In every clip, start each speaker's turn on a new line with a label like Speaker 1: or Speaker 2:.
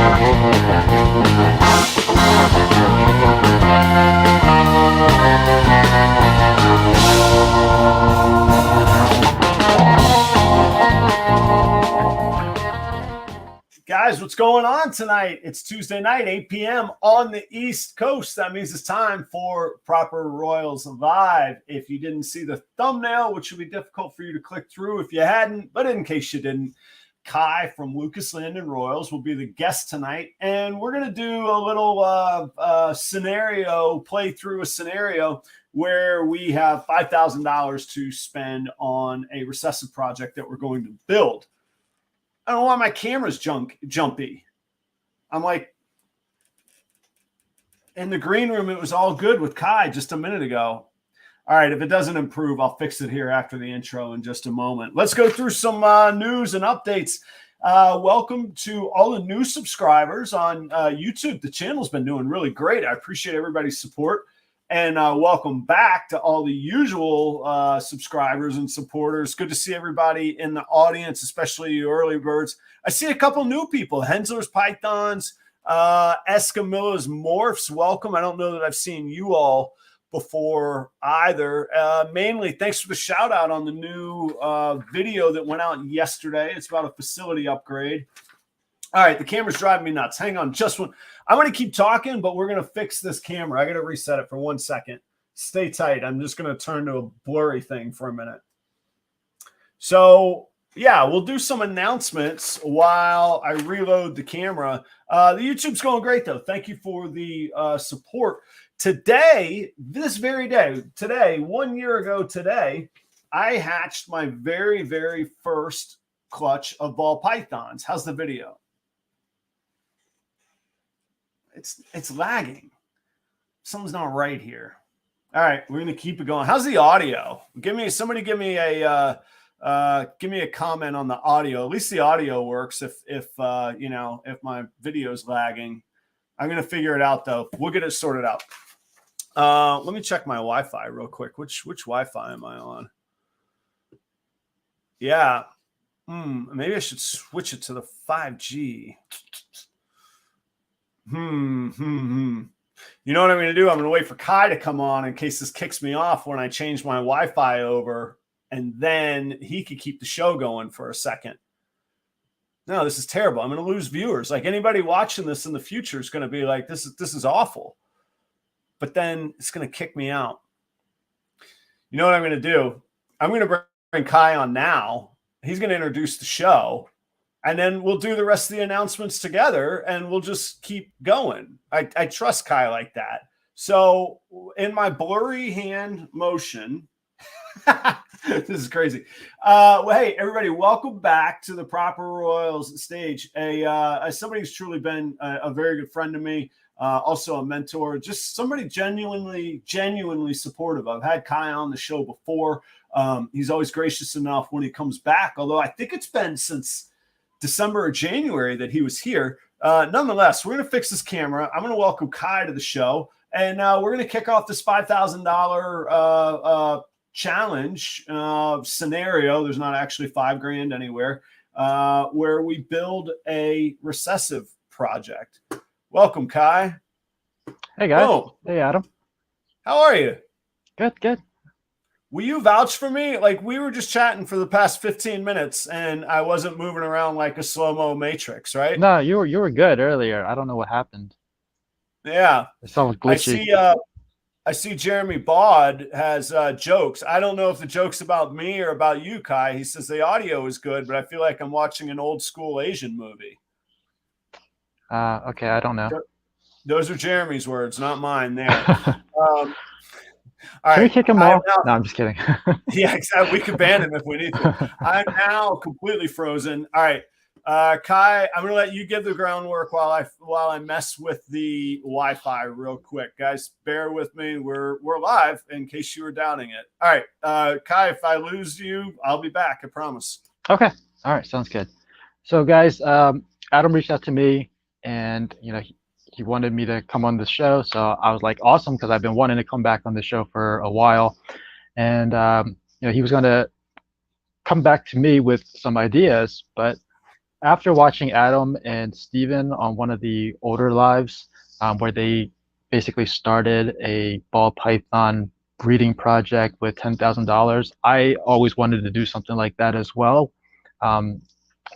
Speaker 1: Guys, what's going on tonight? It's Tuesday night, 8 p.m. on the East Coast. That means it's time for Proper Royals Live. If you didn't see the thumbnail, which would be difficult for you to click through if you hadn't, but in case you didn't, Kai from LUCAS LANDON ROYALS will be the guest tonight, and we're going to do a little scenario, play through a scenario where we have $5,000 to spend on a recessive project that we're going to build. I don't know why my camera's jumpy. I'm like, in the green room, it was all good with Kai just a minute ago. All right, if it doesn't improve, I'll fix it here after the intro in just a moment. Let's go through some news and updates. Welcome to all the new subscribers on YouTube. The channel's been doing really great. I appreciate everybody's support. And welcome back to all the usual subscribers and supporters. Good to see everybody in the audience, especially you early birds. I see a couple new people. Hensler's Pythons, Escamilla's Morphs. Welcome. I don't know that I've seen you all before either. Mainly, thanks for the shout out on the new video that went out yesterday. It's about a facility upgrade. All right, the camera's driving me nuts. Hang on just one. I'm going to keep talking, but we're going to fix this camera. I got to reset it for 1 second. Stay tight. I'm just going to turn to a blurry thing for a minute. So, yeah, we'll do some announcements while I reload the camera. The YouTube's going great, though. Thank you for the support. Today, this very day, today, 1 year ago today, I hatched my very, very first clutch of ball pythons. How's the video? It's lagging. Something's not right here. All right, we're gonna keep it going. How's the audio? Somebody give me a comment on the audio. At least the audio works. If my video's lagging, I'm gonna figure it out though. We'll get it sorted out. Let me check my Wi-Fi real quick. Which Wi-Fi am I on? Yeah. Maybe I should switch it to the 5G. You know what I'm going to do? I'm going to wait for Kai to come on in case this kicks me off when I change my Wi-Fi over, and then he could keep the show going for a second. No, this is terrible. I'm going to lose viewers. Like anybody watching this in the future is going to be like, this is awful. But then it's going to kick me out. You know what I'm going to do? I'm going to bring Kai on now. He's going to introduce the show. And then we'll do the rest of the announcements together, and we'll just keep going. I trust Kai like that. So in my blurry hand motion, this is crazy. Hey, everybody, welcome back to the Proper Royals stage. Somebody who's truly been a very good friend to me, also a mentor, just somebody genuinely supportive. I've had Kai on the show before. He's always gracious enough when he comes back, although I think it's been since December or January that he was here. Nonetheless, we're going to fix this camera. I'm going to welcome Kai to the show, and we're going to kick off this $5,000 challenge scenario. There's not actually $5,000 anywhere, where we build a recessive project. Welcome, Kai.
Speaker 2: Hey, guys.
Speaker 1: Oh.
Speaker 2: Hey, Adam.
Speaker 1: How are you?
Speaker 2: Good.
Speaker 1: Will you vouch for me? Like, we were just chatting for the past 15 minutes, and I wasn't moving around like a slow-mo matrix, right?
Speaker 2: No, you were good earlier. I don't know what happened.
Speaker 1: Yeah.
Speaker 2: It sounds glitchy.
Speaker 1: I see Jeremy Baud has jokes. I don't know if the joke's about me or about you, Kai. He says the audio is good, but I feel like I'm watching an old-school Asian movie.
Speaker 2: Okay, I don't know.
Speaker 1: Those are Jeremy's words, not mine there.
Speaker 2: Can we kick him off? No, I'm just kidding.
Speaker 1: Yeah, exactly. We could ban him if we need to. I'm now completely frozen. All right, Kai, I'm gonna let you give the groundwork while I mess with the Wi-Fi real quick, guys. Bear with me. We're live in case you were doubting it. All right, Kai, if I lose you, I'll be back. I promise.
Speaker 2: Okay. All right. Sounds good. So, guys, Adam reached out to me, and he wanted me to come on the show, so I was like, awesome, because I've been wanting to come back on the show for a while, and he was going to come back to me with some ideas, but after watching Adam and Steven on one of the older lives, where they basically started a ball python breeding project with $10,000, I always wanted to do something like that as well.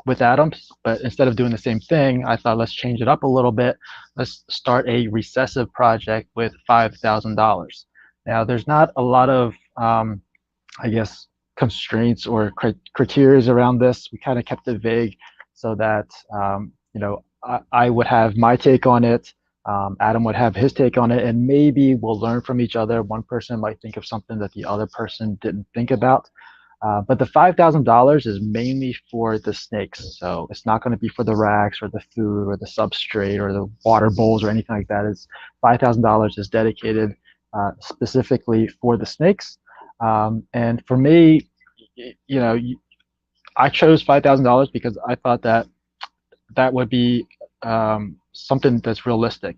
Speaker 2: With Adams, but instead of doing the same thing, I thought let's change it up a little bit. Let's start a recessive project with $5,000. Now, there's not a lot of, I guess, constraints or criteria around this. We kind of kept it vague so that, I would have my take on it. Adam would have his take on it, and maybe we'll learn from each other. One person might think of something that the other person didn't think about. But the $5,000 is mainly for the snakes. So it's not going to be for the racks or the food or the substrate or the water bowls or anything like that. It's $5,000 is dedicated specifically for the snakes. And for me, I chose $5,000 because I thought that would be something that's realistic.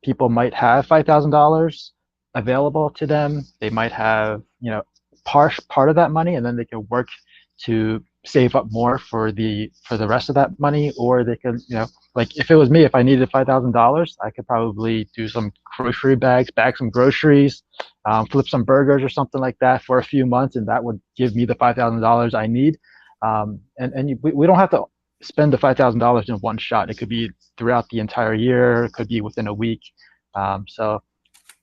Speaker 2: People might have $5,000 available to them. They might have, part of that money, and then they can work to save up more for the rest of that money, or they could, like if it was me, if I needed $5,000, I could probably do some grocery bag some groceries, flip some burgers or something like that for a few months, and that would give me the $5,000 I need. We don't have to spend the $5,000 in one shot. It could be throughout the entire year. It could be within a week. So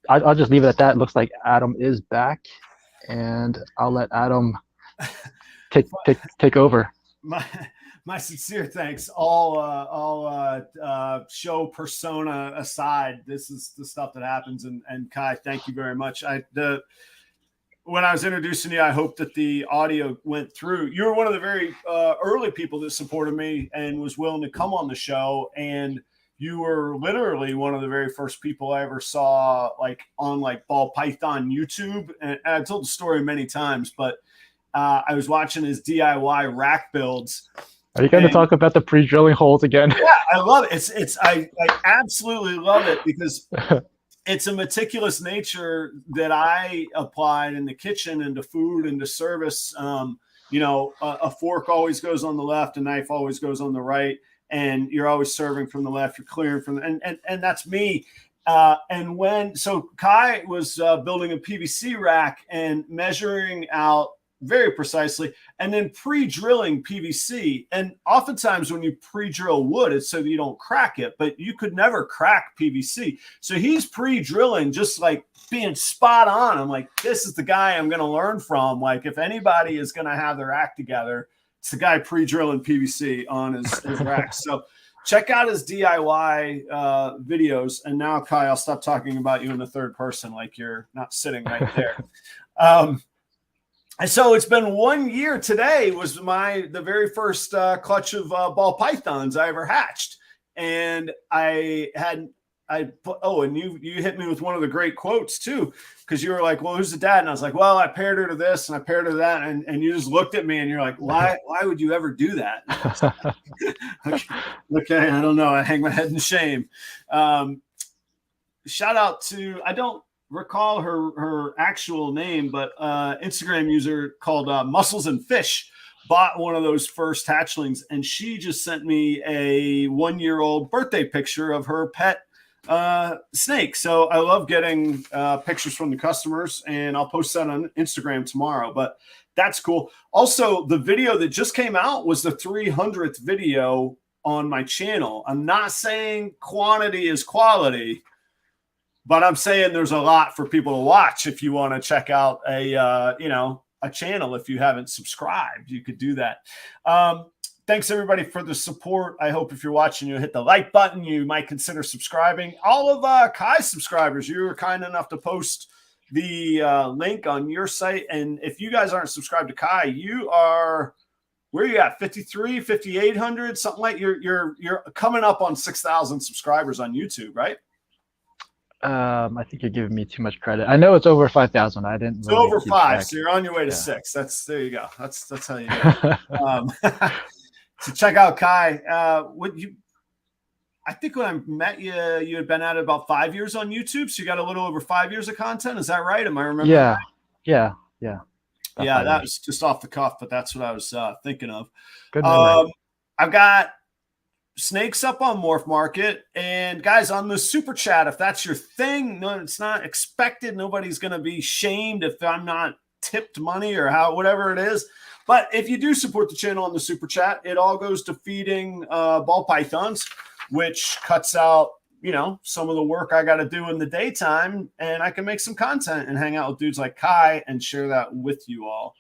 Speaker 2: I'll just leave it at that. It looks like Adam is back, and I'll let Adam take over.
Speaker 1: My sincere thanks. All show persona aside, this is the stuff that happens. And Kai, thank you very much. When I was introducing you, I hope that the audio went through. You were one of the very early people that supported me and was willing to come on the show. And you were literally one of the very first people I ever saw on ball python YouTube. And I've told the story many times, but I was watching his DIY rack builds.
Speaker 2: Are you going to talk about the pre-drilling holes again?
Speaker 1: Yeah, I love it. I absolutely love it because it's a meticulous nature that I applied in the kitchen and to food and to service. A fork always goes on the left, a knife always goes on the right. And you're always serving from the left, you're clearing from and that's me. So Kai was building a PVC rack and measuring out very precisely, and then pre-drilling PVC. And oftentimes when you pre-drill wood, it's so that you don't crack it, but you could never crack PVC. So he's pre-drilling, just being spot on. I'm like, this is the guy I'm going to learn from. If anybody is going to have their act together, it's the guy pre-drilling PVC on his racks. So check out his DIY videos. And now, Kai, I'll stop talking about you in the third person like you're not sitting right there. And so it's been 1 year. Today was the very first clutch of ball pythons I ever hatched. And and you hit me with one of the great quotes too, because you were like, well, who's the dad? And I was like, well, I paired her to this and I paired her to that. And you just looked at me and you're like, why would you ever do that? Okay, I don't know. I hang my head in shame. Shout out to, I don't recall her actual name, but Instagram user called Mussels and Fish bought one of those first hatchlings, and she just sent me a 1-year-old birthday picture of her pet snake. So I love getting pictures from the customers, and I'll post that on Instagram tomorrow, but that's cool. Also, the video that just came out was the 300th video on my channel. I'm not saying quantity is quality, but I'm saying there's a lot for people to watch. If you want to check out a channel, if you haven't subscribed, you could do that. Thanks everybody for the support. I hope if you're watching, you hit the like button. You might consider subscribing. All of Kai's subscribers, you were kind enough to post the link on your site. And if you guys aren't subscribed to Kai, you are, where are you at? 53, 5,800, something like you're coming up on 6,000 subscribers on YouTube, right?
Speaker 2: I think you're giving me too much credit. I know it's over 5,000. I didn't.
Speaker 1: It's really over 5, so you're on your way to 6. There you go. That's how you do it. So check out Kai. I think when I met you, you had been at it about 5 years on YouTube, so you got a little over 5 years of content. Is that right? Am I remembering?
Speaker 2: Yeah.
Speaker 1: Yeah, that was just off the cuff, but that's what I was thinking of.
Speaker 2: Good memory.
Speaker 1: I've got snakes up on Morph Market. And guys, on the super chat, if that's your thing, no, it's not expected. Nobody's going to be shamed if I'm not tipped money or whatever it is. But if you do support the channel on the super chat, it all goes to feeding ball pythons, which cuts out, some of the work I got to do in the daytime, and I can make some content and hang out with dudes like Kai and share that with you all.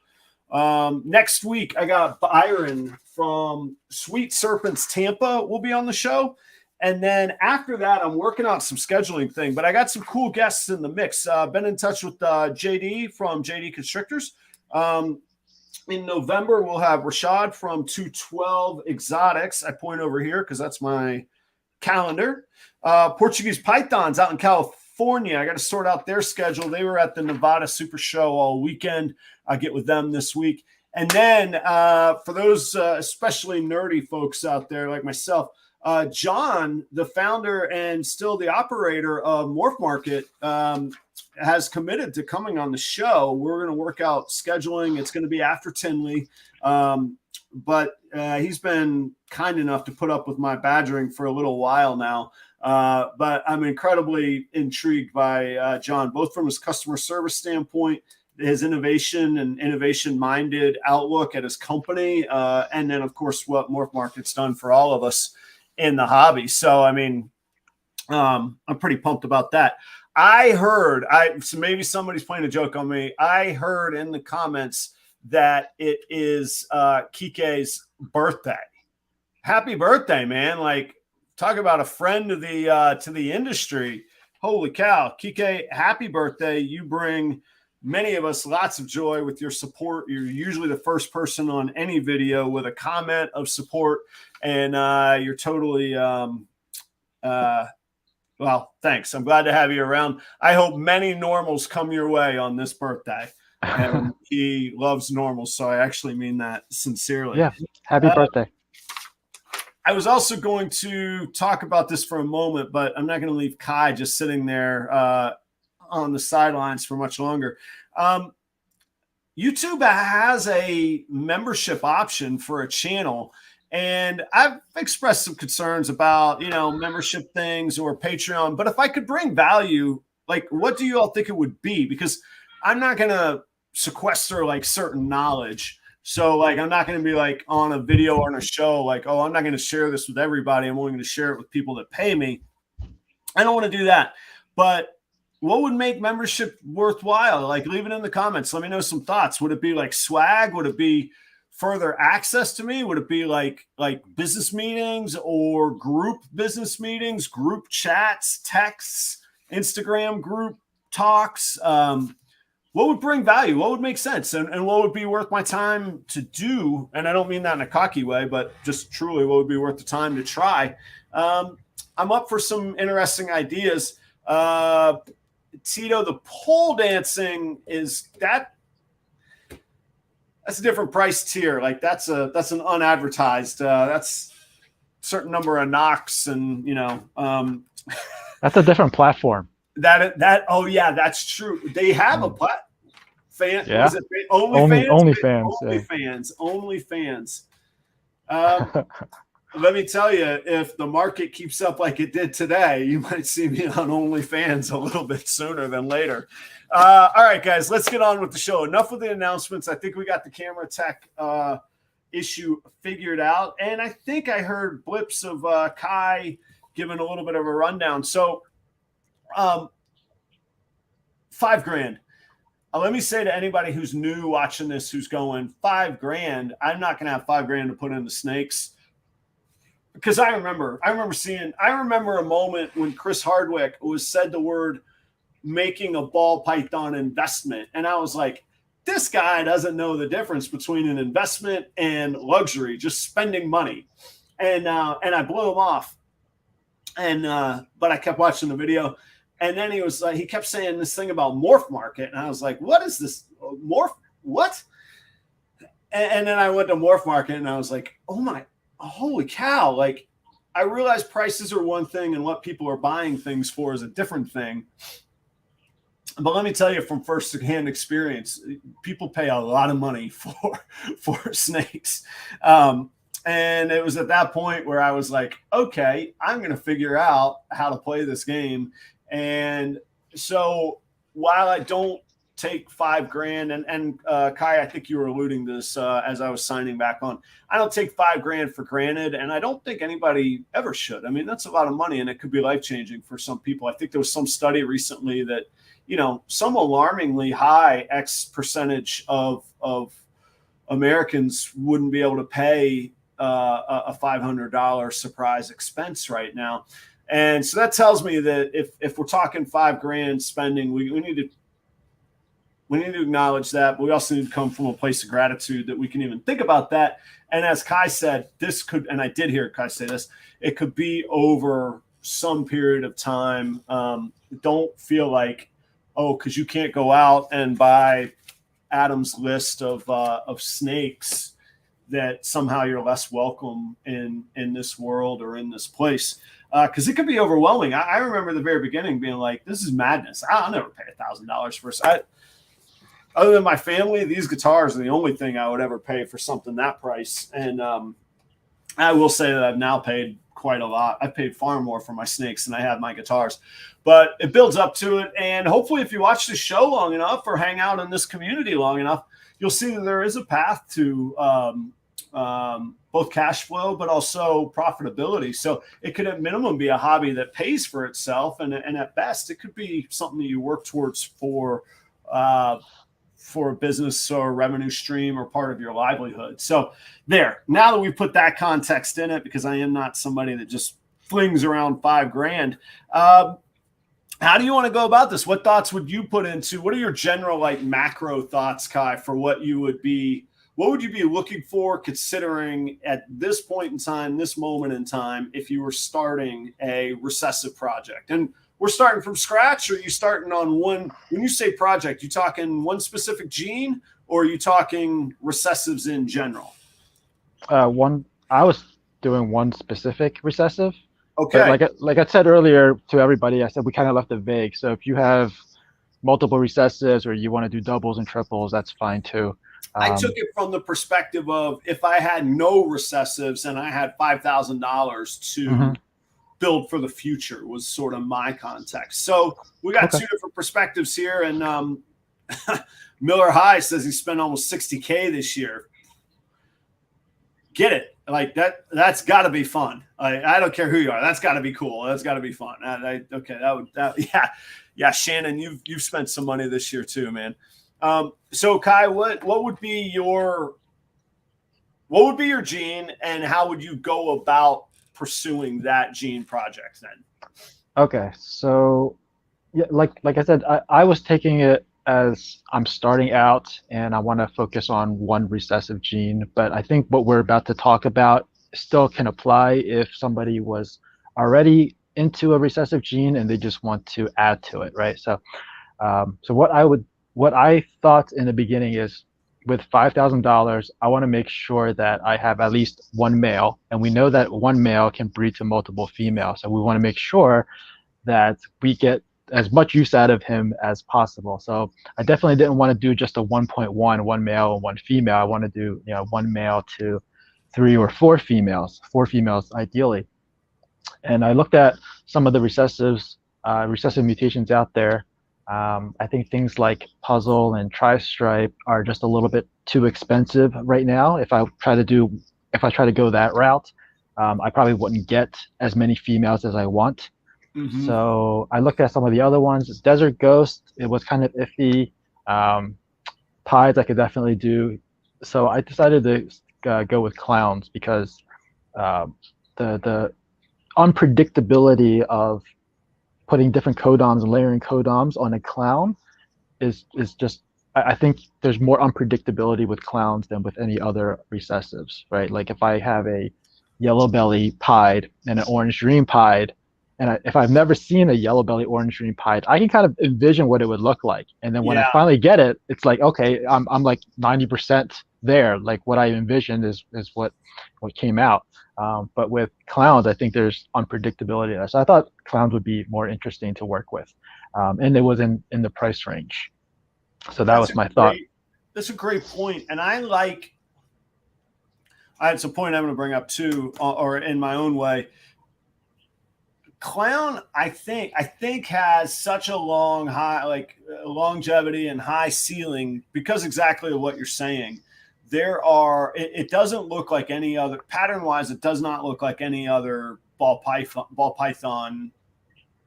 Speaker 1: Next week, I got Byron from Sweet Serpents Tampa will be on the show. And then after that, I'm working on some scheduling thing, but I got some cool guests in the mix. Been in touch with JD from JD Constrictors. In November, we'll have Rashad from 212 Exotics. I point over here because that's my calendar. Portuguese Pythons out in California. I got to sort out their schedule. They were at the Nevada Super Show all weekend. I'll get with them this week. And then for those especially nerdy folks out there like myself, John, the founder and still the operator of Morph Market, has committed to coming on the show. We're going to work out scheduling. It's going to be after Tinley. But he's been kind enough to put up with my badgering for a little while now. But I'm incredibly intrigued by John, both from his customer service standpoint, his innovation and innovation-minded outlook at his company, and then, of course, what Morph Market's done for all of us in the hobby. So, I'm pretty pumped about that. I heard, so maybe somebody's playing a joke on me. I heard in the comments that it is Kike's birthday. Happy birthday, man. Like, talk about a friend of the to the industry. Holy cow. Kike, happy birthday. You bring many of us lots of joy with your support. You're usually the first person on any video with a comment of support, and you're totally well, thanks. I'm glad to have you around. I hope many normals come your way on this birthday. And he loves normals, so I actually mean that sincerely.
Speaker 2: Yeah, happy birthday.
Speaker 1: I was also going to talk about this for a moment, but I'm not going to leave Kai just sitting there on the sidelines for much longer. YouTube has a membership option for a channel, and I've expressed some concerns about, membership things or Patreon. But if I could bring value, like, what do you all think it would be? Because I'm not going to sequester like certain knowledge. So like, I'm not going to be like on a video or on a show, like, oh, I'm not going to share this with everybody. I'm only going to share it with people that pay me. I don't want to do that. But what would make membership worthwhile? Like, leave it in the comments. Let me know some thoughts. Would it be like swag? Would it be further access to me? Would it be like business meetings or group business meetings, group chats, texts, Instagram group talks? What would bring value? What would make sense? And what would be worth my time to do? And I don't mean that in a cocky way, but just truly what would be worth the time to try? I'm up for some interesting ideas. Tito, the pole dancing that's a different price tier. Like that's an unadvertised, that's a certain number of knocks and,
Speaker 2: that's a different platform.
Speaker 1: Oh yeah, that's true. They have a fan.
Speaker 2: Yeah.
Speaker 1: Is it OnlyFans? OnlyFans. Let me tell you, if the market keeps up like it did today, you might see me on OnlyFans a little bit sooner than later. All right, guys, let's get on with the show. Enough with the announcements. I think we got the camera tech issue figured out, and I think I heard blips of Kai giving a little bit of a rundown. So, $5,000. Let me say to anybody who's new watching this, who's going $5,000, I'm not going to have $5,000 to put into snakes, because I remember a moment when Chris Hardwick was said the word making a ball python investment, and I was like, this guy doesn't know the difference between an investment and luxury, just spending money, and I blew him off, and but I kept watching the video. And then he kept saying this thing about Morph Market. And I was like, what is this? Morph? What? And then I went to Morph Market and I was like, holy cow. Like, I realized prices are one thing and what people are buying things for is a different thing. But let me tell you from first-hand experience, people pay a lot of money for snakes. And it was at that point where I was like, okay, I'm going to figure out how to play this game. And so while I don't take $5,000, and Kai, I think you were alluding to this as I was signing back on, I don't take $5,000 for granted. And I don't think anybody ever should. I mean, that's a lot of money and it could be life-changing for some people. I think there was some study recently that, you know, some alarmingly high X percentage of Americans wouldn't be able to pay a $500 surprise expense right now. And so that tells me that if we're talking $5,000 spending, we need to acknowledge that, but we also need to come from a place of gratitude that we can even think about that. And as Kai said, this could, and I did hear Kai say this, it could be over some period of time. Don't feel like, oh, because you can't go out and buy Adam's list of snakes, that somehow you're less welcome in this world or in this place. Because it could be overwhelming. I remember the very beginning being like, this is madness. I'll never pay $1,000 for it. Other than my family, these guitars are the only thing I would ever pay for something that price. And I will say that I've now paid quite a lot. I've paid far more for my snakes than I have my guitars. But it builds up to it. And hopefully if you watch the show long enough or hang out in this community long enough, you'll see that there is a path to both cash flow, but also profitability. So it could at minimum be a hobby that pays for itself. And at best, it could be something that you work towards for a business or revenue stream or part of your livelihood. So there, now that we've put that context in it, because I am not somebody that just flings around $5,000. How do you want to go about this? What thoughts would you put into, what are your general like macro thoughts, Kai, for what would you be looking for, considering at this point in time, this moment in time, if you were starting a recessive project? And we're starting from scratch, or are you starting on one? When you say project, you talking one specific gene, or are you talking recessives in general?
Speaker 2: I was doing one specific recessive.
Speaker 1: Okay.
Speaker 2: But like I said earlier to everybody, I said we kind of left it vague. So if you have multiple recessives or you want to do doubles and triples, that's fine too.
Speaker 1: I took it from the perspective of if I had no recessives and I had $5,000 to build for the future, was sort of my context. So we got two different perspectives here. And Miller High says he spent almost $60K this year. Get it. Like that's got to be fun. I don't care who you are. That's got to be cool. That's got to be fun. Yeah. Shannon, you've spent some money this year too, man. So Kai, what would be your gene, and how would you go about pursuing that gene project then?
Speaker 2: Okay. So yeah, like I said, I was taking it as I'm starting out and I want to focus on one recessive gene, but I think what we're about to talk about still can apply if somebody was already into a recessive gene and they just want to add to it, right? So what I thought in the beginning is, with $5,000, I want to make sure that I have at least one male, and we know that one male can breed to multiple females. So we want to make sure that we get as much use out of him as possible. So I definitely didn't want to do just a 1.1, one male and one female. I want to do, one male to 3 or 4 females ideally. And I looked at some of the recessive mutations out there. I think things like Puzzle and Tri-Stripe are just a little bit too expensive right now. If I try to go that route, I probably wouldn't get as many females as I want. Mm-hmm. So I looked at some of the other ones. Desert Ghost, it was kind of iffy. Pieds I could definitely do. So I decided to go with Clowns because the unpredictability of putting different codoms and layering codoms on a clown is just, I think there's more unpredictability with Clowns than with any other recessives, right? Like if I have a yellow belly pied and an orange dream pied, and if I've never seen a yellow belly orange dream pied, I can kind of envision what it would look like. And then when I finally get it, it's like, okay, I'm like 90% there. Like what I envisioned is what came out. But with Clowns, I think there's unpredictability there. So I thought Clowns would be more interesting to work with. And it was in the price range. So that was my thought.
Speaker 1: That's a great point. And I like It's a point I'm going to bring up too, or in my own way. Clown, I think has such a long high, like longevity and high ceiling because exactly what you're saying. It doesn't look like any other pattern wise. It does not look like any other ball python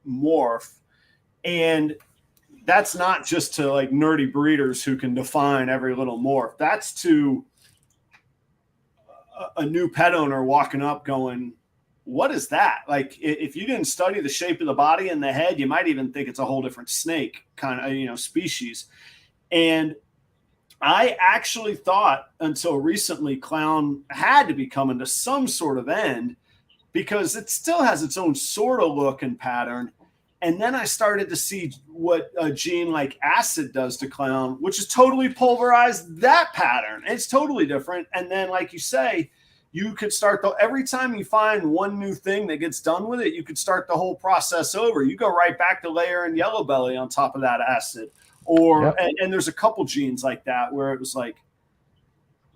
Speaker 1: morph. And that's not just to like nerdy breeders who can define every little morph. That's to a new pet owner walking up going, what is that? Like, if you didn't study the shape of the body and the head, you might even think it's a whole different snake kind of, species. And I actually thought until recently Clown had to be coming to some sort of end because it still has its own sort of look and pattern. And then I started to see what a gene like Acid does to Clown, which is totally pulverized that pattern. It's totally different. And then, like you say, you could start every time you find one new thing that gets done with it, you could start the whole process over. You go right back to layering Yellow Belly on top of that Acid. Or and there's a couple genes like that where it was like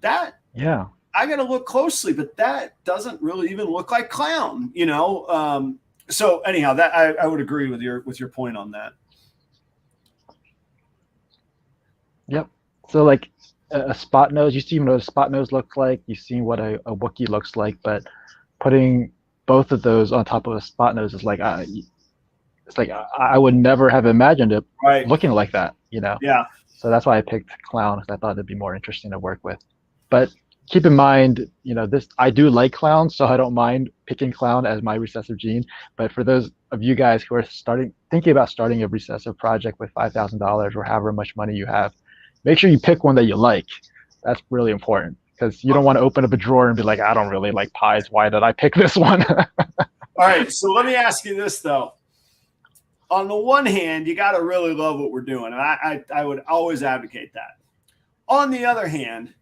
Speaker 1: that. Yeah, I got to look closely, but that doesn't really even look like Clown, So anyhow, that I would agree with your point on that.
Speaker 2: Yep. So like a spot nose, you see what a spot nose looks like. You see what a Wookiee looks like, but putting both of those on top of a spot nose is like it's like I would never have imagined it looking like that. Yeah. So that's why I picked Clown, because I thought it'd be more interesting to work with. But keep in mind, I do like Clown, so I don't mind picking Clown as my recessive gene. But for those of you guys who are thinking about starting a recessive project with $5,000 or however much money you have, make sure you pick one that you like. That's really important, because you don't want to open up a drawer and be like, I don't really like pies. Why did I pick this one?
Speaker 1: All right, so let me ask you this, though. On the one hand, you got to really love what we're doing, and I would always advocate that. On the other hand,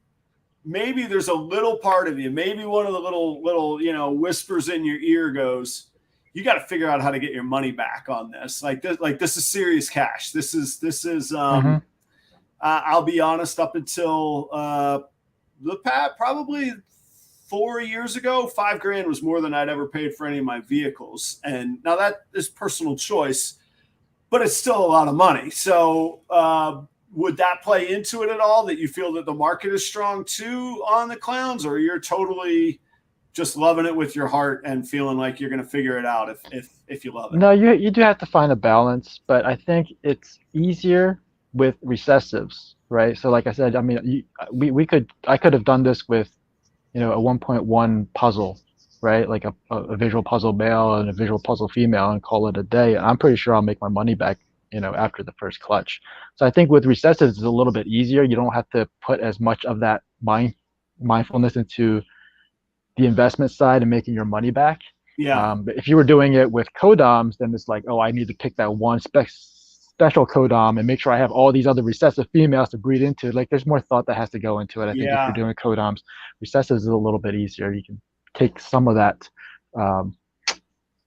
Speaker 1: maybe there's a little part of you, maybe one of the little whispers in your ear goes, you got to figure out how to get your money back on this. This is serious cash. This is I'll be honest, up until probably 4 years ago, $5,000 was more than I'd ever paid for any of my vehicles. And now that is personal choice, but it's still a lot of money. So would that play into it at all, that you feel that the market is strong too on the Clowns, or you're totally just loving it with your heart and feeling like you're going to figure it out if you love it?
Speaker 2: No, you do have to find a balance, but I think it's easier with recessives, right? So like I said, I mean, I could have done this with, a 1.1 puzzle, right? Like a visual puzzle male and a visual puzzle female, and call it a day. I'm pretty sure I'll make my money back, after the first clutch. So I think with recessives it's a little bit easier. You don't have to put as much of that mindfulness into the investment side and making your money back.
Speaker 1: Yeah.
Speaker 2: But if you were doing it with codoms, then it's like, oh, I need to pick that one special codom and make sure I have all these other recessive females to breed into. Like, there's more thought that has to go into it. I think if you're doing codoms, recessives is a little bit easier. You can take some of that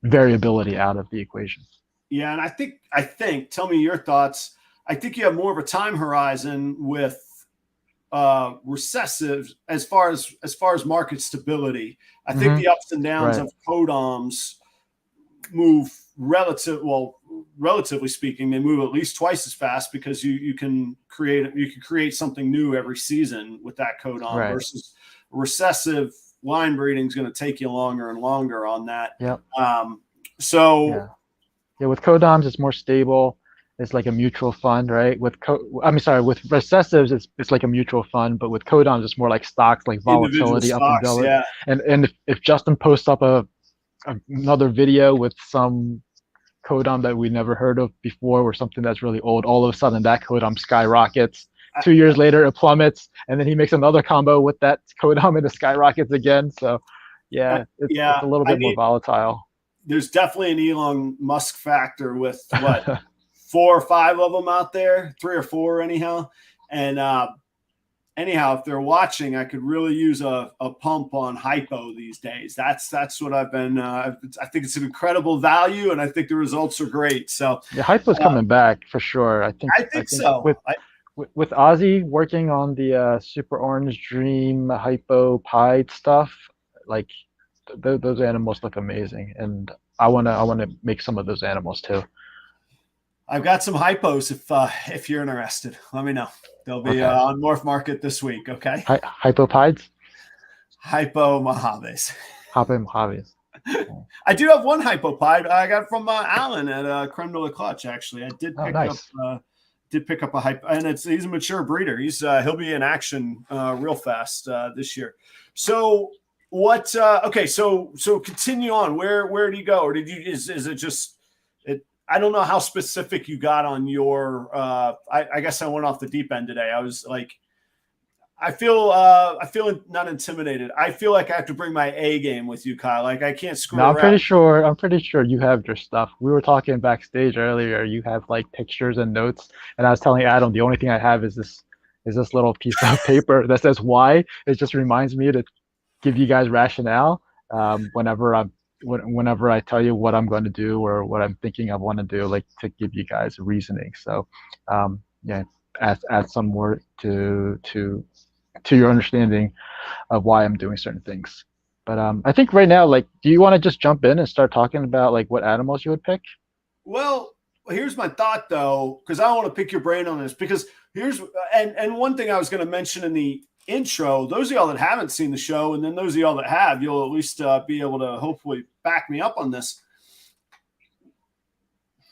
Speaker 2: variability out of the equation.
Speaker 1: Yeah, and I think, tell me your thoughts. I think you have more of a time horizon with recessive as far as market stability. I think the ups and downs of codoms move relatively speaking, they move at least twice as fast, because you can create something new every season with that codom versus recessive line breeding is going to take you longer and longer on that.
Speaker 2: With codoms it's more stable. It's like a mutual fund, right? With recessives it's like a mutual fund, but with codoms it's more like stocks, like volatility up and down.
Speaker 1: Yeah.
Speaker 2: And if Justin posts up another video with some codom that we never heard of before, or something that's really old, all of a sudden that codom skyrockets. 2 years later it plummets, and then he makes another combo with that codom and it skyrockets again. So it's a little bit more volatile.
Speaker 1: There's definitely an Elon Musk factor with what 4 or 5 of them out there, 3 or 4 anyhow. And anyhow, if they're watching, I could really use a pump on hypo these days. That's what I've been. I think it's an incredible value, and I think the results are great. So
Speaker 2: hypo's coming back for sure. I think
Speaker 1: so.
Speaker 2: with Ozzy working on the Super Orange Dream Hypo Pied stuff, like those animals look amazing, and I wanna make some of those animals too.
Speaker 1: I've got some hypos if you're interested. Let me know. They'll be
Speaker 2: Okay.
Speaker 1: on Morph Market this week. Okay.
Speaker 2: Hypopides?
Speaker 1: Hypo Mojaves.
Speaker 2: Hypo Mojaves.
Speaker 1: I do have one hypopide I got from Alan at Creme de la Clutch. Actually, I did
Speaker 2: Oh,
Speaker 1: pick
Speaker 2: nice.
Speaker 1: up a hype, and he's a mature breeder. He'll be in action real fast this year. So what? Okay, so continue on. Where do you go, or did you? Is it just? I don't know how specific you got on your. I guess I went off the deep end today. I was like, I feel not intimidated. I feel like I have to bring my A game with you, Kyle. Like I can't screw
Speaker 2: No, I'm pretty
Speaker 1: around.
Speaker 2: sure. I'm pretty sure you have your stuff. We were talking backstage earlier. You have like pictures and notes, and I was telling Adam the only thing I have is this little piece of paper that says why. It just reminds me to give you guys rationale whenever I tell you what I'm going to do or what I'm thinking I want to do, like to give you guys reasoning. So, yeah, add some more to your understanding of why I'm doing certain things. But I think right now, like, do you want to just jump in and start talking about like what animals you would pick?
Speaker 1: Well, here's my thought though, because I want to pick your brain on this. Because here's and one thing I was going to mention in the intro. Those of y'all that haven't seen the show, and then those of y'all that have, you'll at least be able to hopefully back me up on this.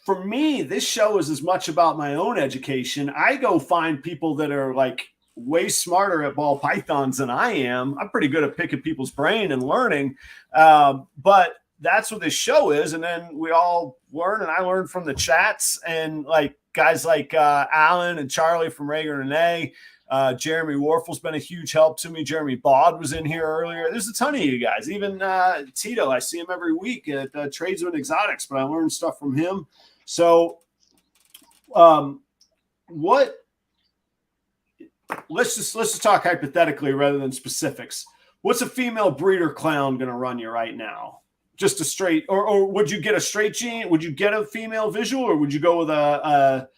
Speaker 1: For me, this show is as much about my own education. I go find people that are like way smarter at ball pythons than I am. I'm pretty good at picking people's brain and learning, but that's what this show is. And then we all learn, and I learn from the chats and like guys like Alan and Charlie from Rager and A. Jeremy Warfel's been a huge help to me. Jeremy Baud was in here earlier. There's a ton of you guys. Even Tito, I see him every week at Tradesman Exotics, but I learned stuff from him. So, what? Let's just talk hypothetically rather than specifics. What's a female breeder clown going to run you right now? Just a straight, or would you get a straight gene? Would you get a female visual, or would you go with a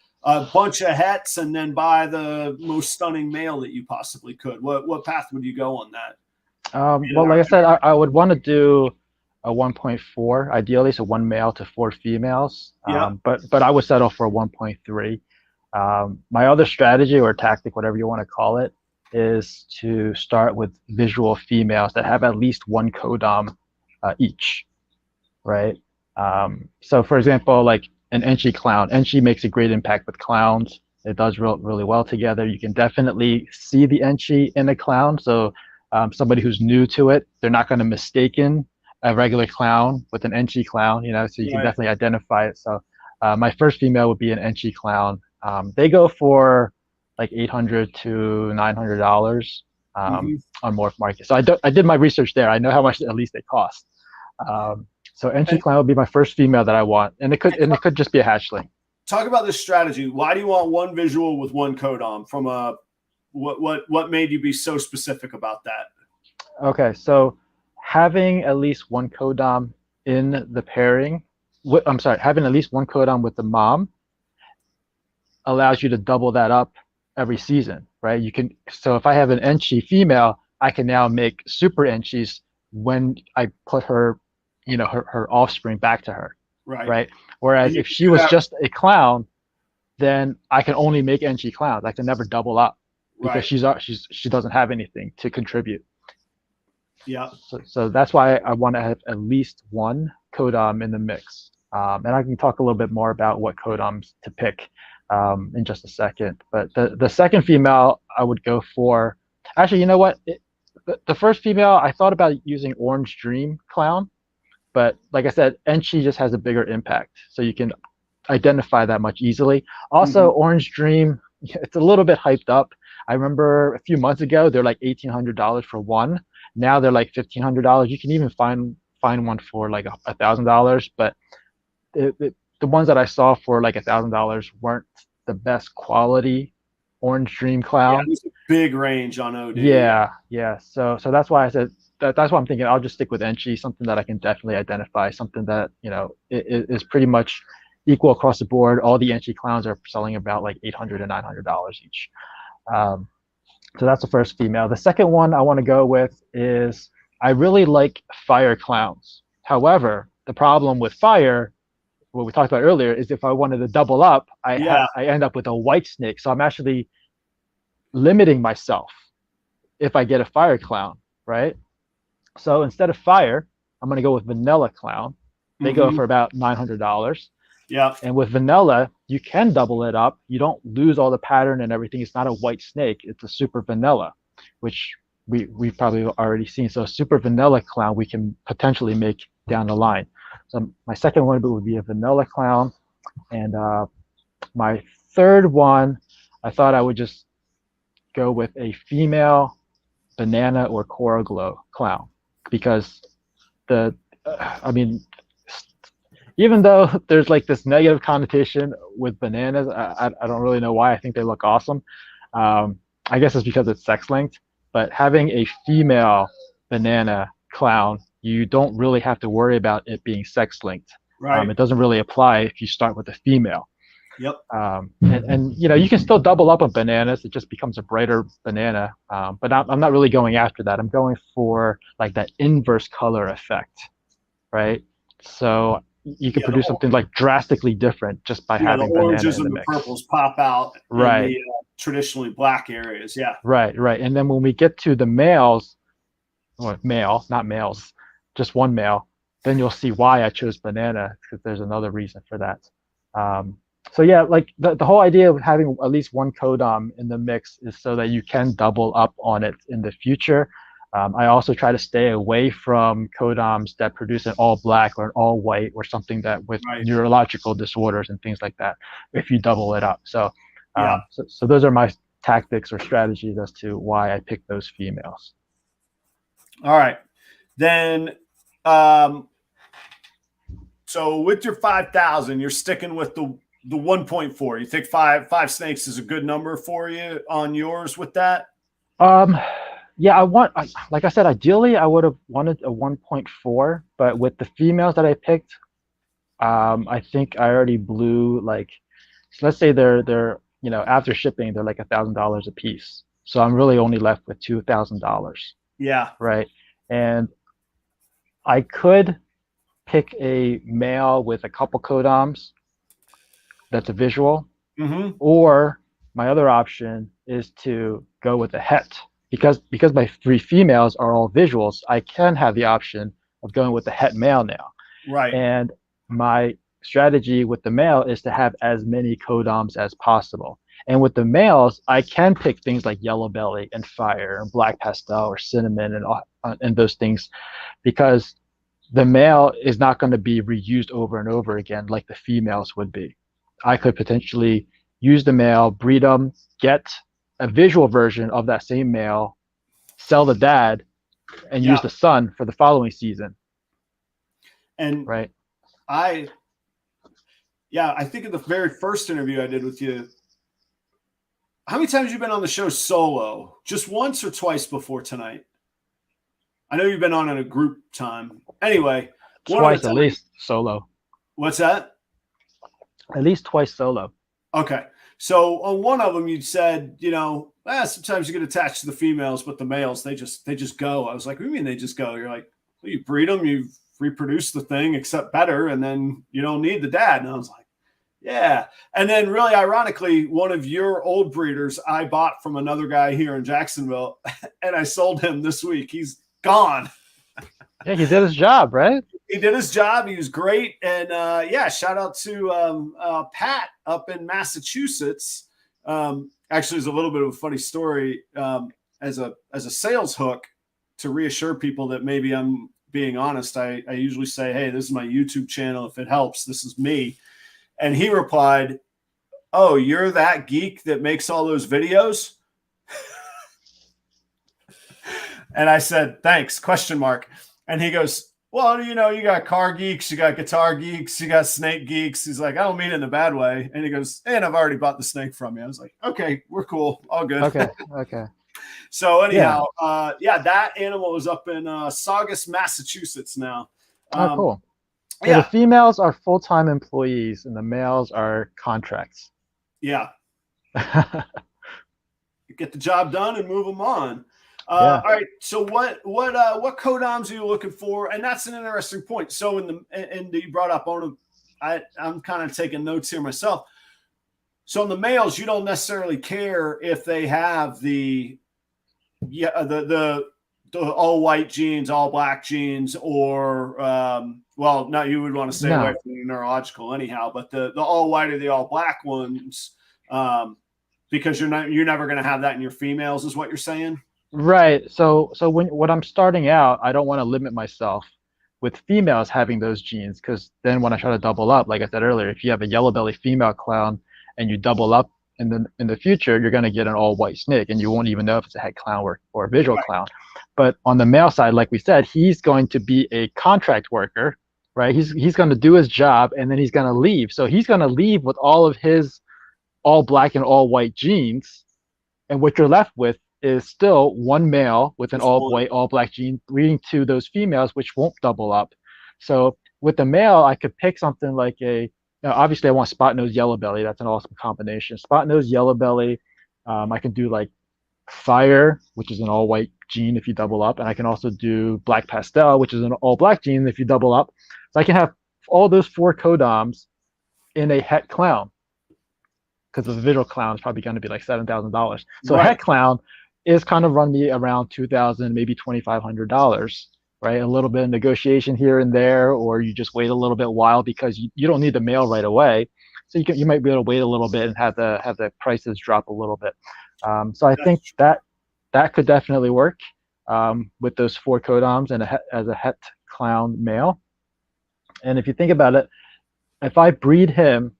Speaker 1: bunch of hets and then buy the most stunning male that you possibly could? What path would you go on that?
Speaker 2: Well, like I said, I would want to do a 1.4, ideally, so one male to four females.
Speaker 1: Yeah.
Speaker 2: But I would settle for 1.3. My other strategy or tactic, whatever you want to call it, is to start with visual females that have at least one codom each, right? So for example, like an Enchi clown. Enchi makes a great impact with clowns. It does really well together. You can definitely see the Enchi in a clown. So somebody who's new to it, they're not going to mistaken a regular clown with an Enchi clown, so you can definitely identify it. So my first female would be an Enchi clown. They go for like $800 to $900 on Morph Market. So I did my research there. I know how much at least they cost. So Enchi clown would be my first female that I want, and it could just be a hatchling.
Speaker 1: Talk about this strategy. Why do you want one visual with one codom? From a what made you be so specific about that?
Speaker 2: Okay, so having at least one codom in the pairing. I'm sorry, having at least one codom with the mom allows you to double that up every season, right? So if I have an Enchi female, I can now make super Enchis when I put her, her offspring back to her, right? Whereas if she was just a clown, then I can only make Enchi clowns. I can never double up because she doesn't have anything to contribute.
Speaker 1: Yeah.
Speaker 2: So that's why I want to have at least one codom in the mix. And I can talk a little bit more about what codoms to pick in just a second. But the second female I would go for, actually, you know what? The first female, I thought about using Orange Dream Clown, but like I said, Enchi just has a bigger impact. So you can identify that much easily. Also, Orange Dream, it's a little bit hyped up. I remember a few months ago, they're like $1,800 for one. Now they're like $1,500. You can even find one for like $1,000, but the ones that I saw for like $1,000 weren't the best quality Orange Dream Clown.
Speaker 1: Yeah, there's a big range on OD.
Speaker 2: Yeah. So that's why I said that's why I'm thinking I'll just stick with Enchi, something that I can definitely identify, something that is pretty much equal across the board. All the entry clowns are selling about like $800 to $900 each. So that's the first female. The second one I want to go with is I really like fire clowns. However, the problem with fire, what we talked about earlier, is if I wanted to double up, I end up with a white snake. So I'm actually limiting myself if I get a fire clown, right? So instead of fire, I'm going to go with vanilla clown. They go for about $900.
Speaker 1: Yeah.
Speaker 2: And with vanilla, you can double it up. You don't lose all the pattern and everything. It's not a white snake. It's a super vanilla, which we've probably already seen. So a super vanilla clown we can potentially make down the line. So my second one would be a vanilla clown. And my third one, I thought I would just go with a female banana or coral glow clown, because even though there's like this negative connotation with bananas, I don't really know why. I think they look awesome. I guess it's because it's sex linked, but having a female banana clown, you don't really have to worry about it being sex linked.
Speaker 1: Right.
Speaker 2: It doesn't really apply if you start with a female.
Speaker 1: Yep.
Speaker 2: And you know, you can still double up on bananas. It just becomes a brighter banana. But I'm not really going after that. I'm going for like that inverse color effect, right? So you can produce something like drastically different just by having
Speaker 1: the oranges and the purples pop out
Speaker 2: right
Speaker 1: in the traditionally black areas. Yeah.
Speaker 2: Right. And then when we get to the males, or male, not males, just one male, then you'll see why I chose banana, because there's another reason for that. So yeah, like the whole idea of having at least one codom in the mix is so that you can double up on it in the future. I also try to stay away from codoms that produce an all black or an all white or something that with neurological disorders and things like that if you double it up. So, so those are my tactics or strategies as to why I picked those females.
Speaker 1: All right. Then, so with your 5,000, you're sticking with the 1.4. You think five snakes is a good number for you on yours with that?
Speaker 2: Yeah, like I said, ideally I would have wanted a 1.4, but with the females that I picked, I think I already blew like, so let's say they're you know, after shipping they're like $1,000 a piece. So I'm really only left with $2,000.
Speaker 1: Yeah.
Speaker 2: Right. And I could pick a male with a couple codoms that's a visual, or my other option is to go with a het. Because my 3 females are all visuals, I can have the option of going with the het male now.
Speaker 1: Right.
Speaker 2: And my strategy with the male is to have as many codoms as possible. And with the males, I can pick things like yellow belly and fire and black pastel or cinnamon and those things, because the male is not going to be reused over and over again like the females would be. I could potentially use the male, breed them, get a visual version of that same male, sell the dad, and use the son for the following season.
Speaker 1: And I think in the very first interview I did with you, how many times have you been on the show solo? Just once or twice before tonight? I know you've been on in a group time. Anyway,
Speaker 2: twice at least solo.
Speaker 1: What's that?
Speaker 2: At least twice solo.
Speaker 1: Okay. So on one of them, you said, you know, sometimes you get attached to the females, but the males, they just go. I was like, what do you mean they just go? You're like, well, you breed them, you reproduce the thing, except better, and then you don't need the dad. And I was like, yeah. And then really ironically, one of your old breeders I bought from another guy here in Jacksonville, and I sold him this week. He's gone.
Speaker 2: Yeah, he did his job, right?
Speaker 1: He did his job. He was great. And shout out to Pat up in Massachusetts. Actually, there's a little bit of a funny story as a sales hook to reassure people that maybe I'm being honest. I usually say, hey, this is my YouTube channel. If it helps, this is me. And he replied, oh, you're that geek that makes all those videos? And I said, thanks, ? And he goes, well, you know, you got car geeks, you got guitar geeks, you got snake geeks. He's like, I don't mean it in a bad way. And he goes, and I've already bought the snake from you. I was like, okay, we're cool. All good.
Speaker 2: Okay.
Speaker 1: So anyhow, that animal is up in Saugus, Massachusetts now.
Speaker 2: Oh, cool. So the
Speaker 1: Yeah,
Speaker 2: females are full-time employees and the males are contracts.
Speaker 1: yeah. Get the job done and move them on.
Speaker 2: Yeah.
Speaker 1: All right. So what codoms are you looking for? And that's an interesting point. So and you brought up on I'm kind of taking notes here myself. So in the males, you don't necessarily care if they have the all white genes, all black genes, or well, no, you would want to stay away
Speaker 2: No.
Speaker 1: from the neurological anyhow. But the all white or the all black ones, because you're never going to have that in your females, is what you're saying.
Speaker 2: Right. So when I'm starting out, I don't want to limit myself with females having those genes, because then when I try to double up, like I said earlier, if you have a yellow belly female clown and you double up in the future, you're going to get an all white snake, and you won't even know if it's a head clown or a visual
Speaker 1: Right.
Speaker 2: clown. But on the male side, like we said, he's going to be a contract worker, right? He's going to do his job and then he's going to leave. So he's going to leave with all of his all black and all white genes, and what you're left with is still one male with an
Speaker 1: Just
Speaker 2: all
Speaker 1: one.
Speaker 2: white, all black gene leading to those females, which won't double up. So with the male, I could pick something like obviously I want spot nose yellow belly. That's an awesome combination. Spot nose yellow belly. I can do like fire, which is an all white gene if you double up, and I can also do black pastel, which is an all black gene if you double up. So I can have all those 4 codoms in a het clown, because the visual clown is probably going to be like $7,000. So
Speaker 1: Right.
Speaker 2: head clown is kind of run me around $2,000, maybe $2,500, right? A little bit of negotiation here and there, or you just wait a little bit while because you don't need the mail right away. So you might be able to wait a little bit and have the prices drop a little bit. So I think that could definitely work with those 4 codoms and as a het clown male. And if you think about it, if I breed him,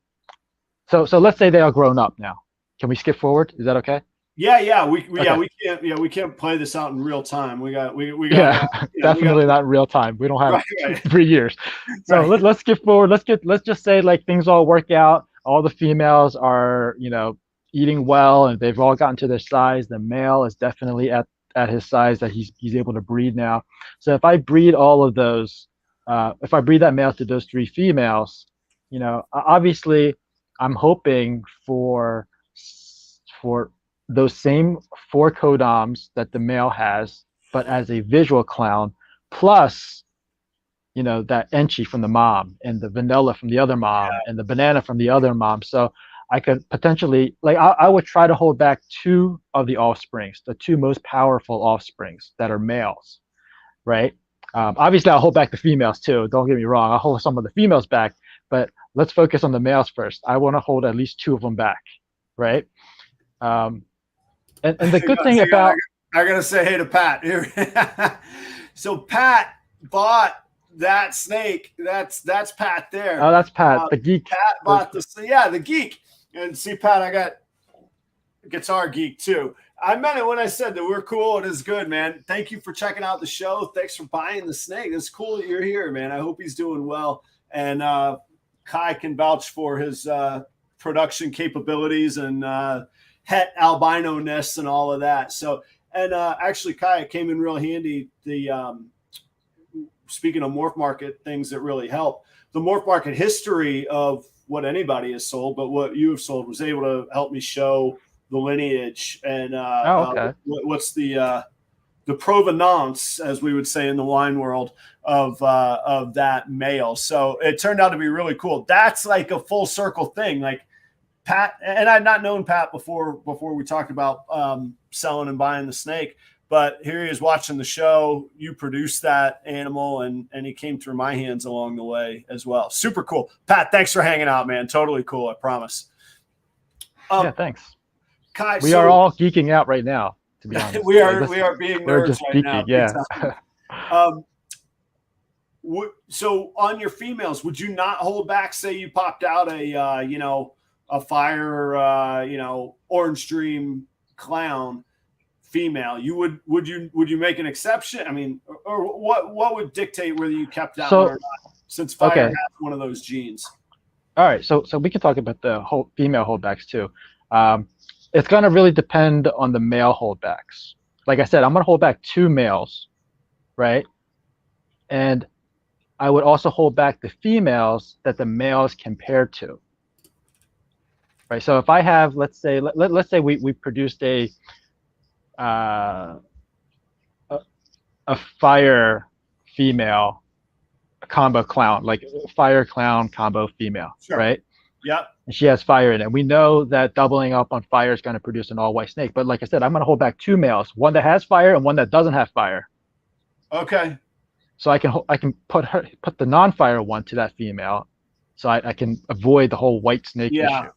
Speaker 2: so let's say they are grown up now. Can we skip forward? Is that okay?
Speaker 1: Yeah.
Speaker 2: Okay.
Speaker 1: We can't play this out in real time. We got
Speaker 2: Definitely not in real time. We don't have
Speaker 1: right.
Speaker 2: 3 years. So
Speaker 1: Right.
Speaker 2: let's skip forward. Let's just say like things all work out. All the females are, eating well and they've all gotten to their size. The male is definitely at his size that he's able to breed now. So if I breed all of those, if I breed that male to those 3 females, obviously I'm hoping for those same 4 codoms that the male has, but as a visual clown, plus that enchi from the mom and the vanilla from the other mom and the banana from the other mom. So I could potentially, like, I would try to hold back 2 of the offsprings, the 2 most powerful offsprings that are males, right? Obviously, I'll hold back the females too. Don't get me wrong. I'll hold some of the females back, but let's focus on the males first. I want to hold at least 2 of them back, right? And the good thing about
Speaker 1: I gotta say hey to Pat here. So Pat bought that snake. That's Pat there.
Speaker 2: Oh, that's Pat, the geek.
Speaker 1: Pat bought the geek. And see, Pat, I got guitar geek too. I meant it when I said that we're cool. It is good, man. Thank you for checking out the show. Thanks for buying the snake. It's cool that you're here, man. I hope he's doing well. And Kai can vouch for his production capabilities and het albino-ness and all of that. So, and actually, Kai, it came in real handy. The speaking of morph market things that really help, the morph market history of what anybody has sold, but what you have sold was able to help me show the lineage and what's the provenance, as we would say in the wine world, of that male. So it turned out to be really cool. That's like a full circle thing. Like Pat, and I'd not known Pat before we talked about selling and buying the snake. But here he is watching the show. You produced that animal, and he came through my hands along the way as well. Super cool. Pat, thanks for hanging out, man. Totally cool, I promise.
Speaker 2: Yeah, thanks.
Speaker 1: Kai,
Speaker 2: we are all geeking out right now, to be honest.
Speaker 1: we are being nerds
Speaker 2: we're just
Speaker 1: right
Speaker 2: geeking,
Speaker 1: now.
Speaker 2: Yeah.
Speaker 1: So on your females, would you not hold back? Say you popped out a fire, orange dream clown female, would you make an exception? I mean, or what would dictate whether you kept that one or not? Since fire has one of those genes.
Speaker 2: All right, so we can talk about the whole female holdbacks too. It's going to really depend on the male holdbacks. Like I said, I'm going to hold back 2 males, right? And I would also hold back the females that the males compare to. Right. So if I have, let's say we produced a fire female combo clown, like fire clown combo female,
Speaker 1: Sure.
Speaker 2: right?
Speaker 1: Yep.
Speaker 2: And she has fire in it. We know that doubling up on fire is going to produce an all white snake. But like I said, I'm going to hold back 2 males, one that has fire and one that doesn't have fire.
Speaker 1: Okay.
Speaker 2: So I can put the non-fire one to that female, so I can avoid the whole white snake issue.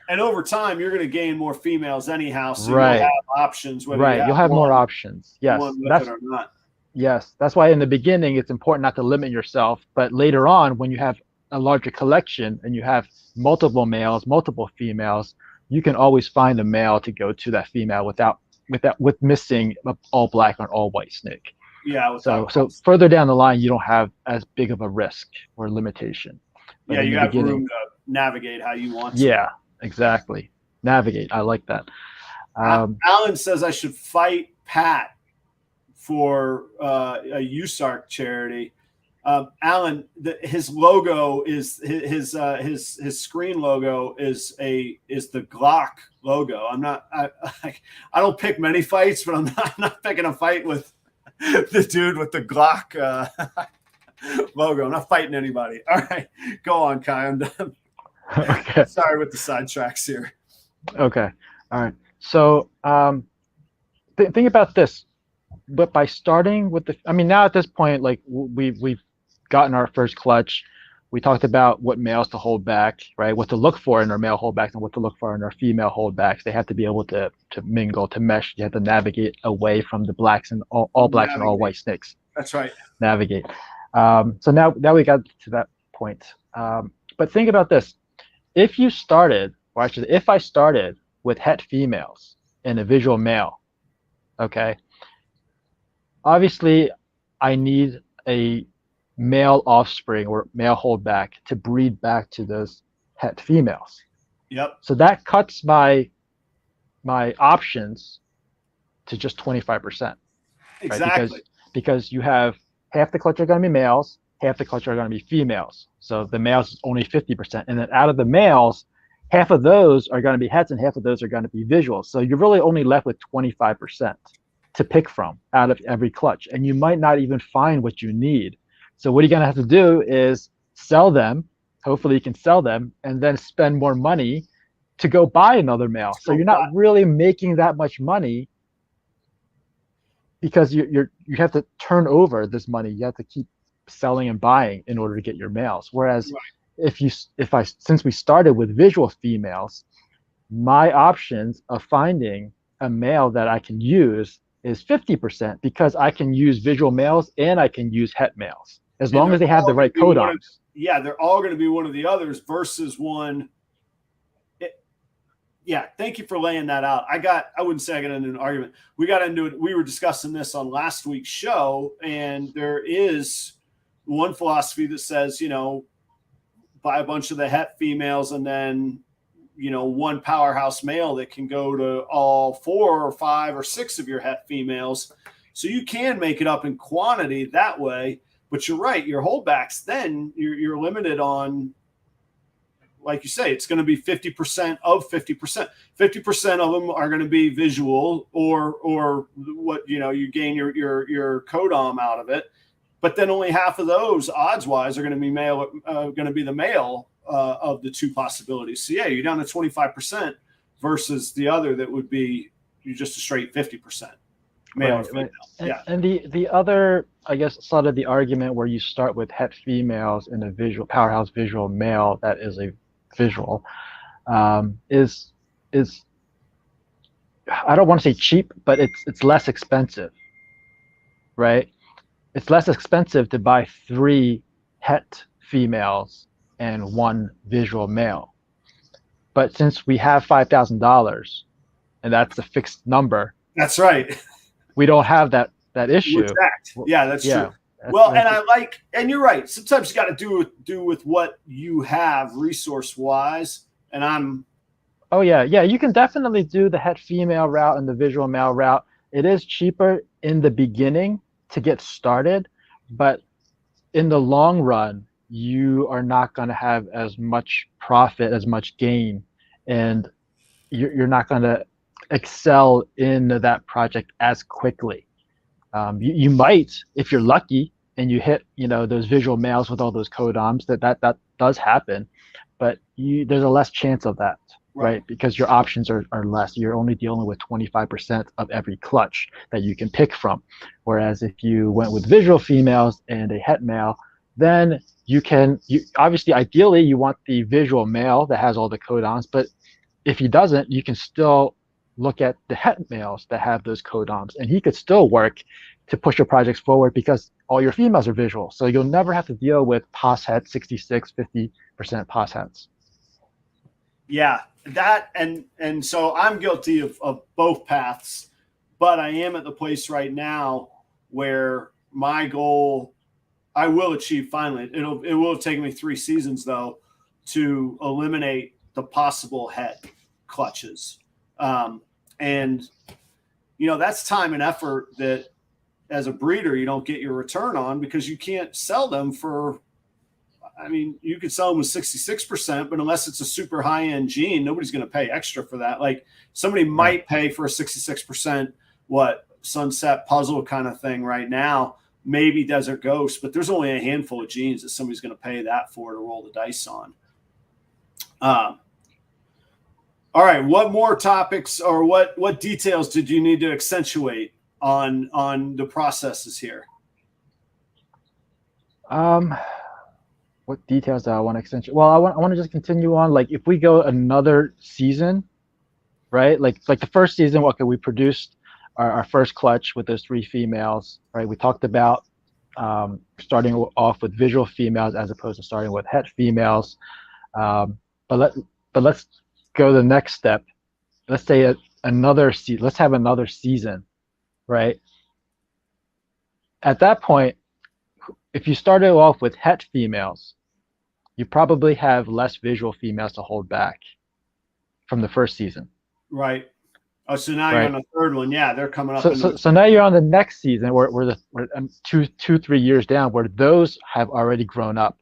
Speaker 1: And over time, you're going to gain more females anyhow, so
Speaker 2: right.
Speaker 1: you'll have options.
Speaker 2: Right, you'll have more options. Yes,
Speaker 1: that's or not.
Speaker 2: Yes, that's why in the beginning it's important not to limit yourself. But later on, when you have a larger collection and you have multiple males, multiple females, you can always find a male to go to that female with missing all black or all white snake.
Speaker 1: Yeah.
Speaker 2: So further down the line, you don't have as big of a risk or limitation.
Speaker 1: But you have room to navigate how you want to.
Speaker 2: Yeah, exactly. Navigate. I like that.
Speaker 1: Alan says I should fight Pat for a USARC charity. Alan, his logo is his screen logo is the Glock logo. I don't pick many fights, but I'm not picking a fight with the dude with the Glock logo. I'm not fighting anybody. All right, go on, Kai. I'm done.
Speaker 2: Okay.
Speaker 1: Sorry with the sidetracks here.
Speaker 2: Okay. All right. So think about this. But by starting with now at this point, like we've gotten our first clutch. We talked about what males to hold back, right? What to look for in our male holdbacks and what to look for in our female holdbacks. They have to be able to mingle, to mesh. You have to navigate away from the blacks and all blacks and all white snakes.
Speaker 1: That's right.
Speaker 2: Navigate. So now we got to that point. But think about this. If I started with het females and a visual male, okay, obviously I need a male offspring or male holdback to breed back to those het females.
Speaker 1: Yep.
Speaker 2: So that cuts my options to just 25%.
Speaker 1: Exactly.
Speaker 2: Right? Because you have half the clutch are going to be males, half the clutch are going to be females. So the males is only 50%. And then out of the males, half of those are going to be hets and half of those are going to be visuals. So you're really only left with 25% to pick from out of every clutch. And you might not even find what you need. So what you're going to have to do is sell them. Hopefully you can sell them and then spend more money to go buy another male. So you're not really making that much money because you have to turn over this money. You have to keep selling and buying in order to get your males. Whereas since we started with visual females, my options of finding a male that I can use is 50% because I can use visual males and I can use het males as long as they have the right codons.
Speaker 1: Yeah, they're all going to be one of the others versus one. Yeah, thank you for laying that out. I wouldn't say I got into an argument. We got into it. We were discussing this on last week's show, and there is one philosophy that says, buy a bunch of the het females and then, one powerhouse male that can go to all 4 or 5 or 6 of your het females. So you can make it up in quantity that way. But you're right, your holdbacks, then you're limited on, like you say, it's going to be 50% of 50%. 50% of them are going to be visual or what, you gain your codom out of it. But then only half of those, odds-wise, are going to be the male of the 2 possibilities. So yeah, you're down to 25% versus the other that would be just a straight 50%. Male or female.
Speaker 2: Right. And the other, I guess, side of the argument where you start with het females and a visual powerhouse visual male that is a visual is I don't want to say cheap, but it's less expensive, right? It's less expensive to buy 3 het females and 1 visual male. But since we have $5,000 and that's a fixed number,
Speaker 1: that's right.
Speaker 2: We don't have that issue.
Speaker 1: Exact. Yeah, that's true. Well, and you're right. Sometimes you got to do with what you have resource wise. And
Speaker 2: you can definitely do the het female route and the visual male route. It is cheaper in the beginning to get started, but in the long run, you are not going to have as much profit, as much gain, and you're not going to excel in that project as quickly. You might, if you're lucky and you hit, those visual males with all those codons, that does happen, but there's a less chance of that, right? Because your options are less. You're only dealing with 25% of every clutch that you can pick from. Whereas if you went with visual females and a het male, then you obviously, ideally, you want the visual male that has all the codons, but if he doesn't, you can still look at the het males that have those codons, and he could still work to push your projects forward because all your females are visual. So you'll never have to deal with pos het, 66, 50% pos hets.
Speaker 1: Yeah, that and so I'm guilty of both paths, but I am at the place right now where my goal, I will achieve finally. It will take me 3 seasons though to eliminate the possible het clutches. And that's time and effort that as a breeder you don't get your return on, because you can't sell them for, I mean, you could sell them with 66%, but unless it's a super high-end gene, nobody's going to pay extra for that. Like somebody might pay for a 66% sunset puzzle kind of thing right now, maybe Desert Ghost, but there's only a handful of genes that somebody's going to pay that for to roll the dice on. All right, what more topics or what details did you need to accentuate on the processes here?
Speaker 2: What details do I want to accentuate? Well, I want to just continue on. Like if we go another season, right? Like the first season, okay, we produced our first clutch with those 3 females, right? We talked about starting off with visual females as opposed to starting with het females. But let's go the next step. Let's say let's have another season, right? At that point, if you started off with het females, you probably have less visual females to hold back from the first season.
Speaker 1: Right. Oh, so now you're on the third one. Yeah, they're coming up.
Speaker 2: So now you're on the next season where we're 2-3 years down, where those have already grown up,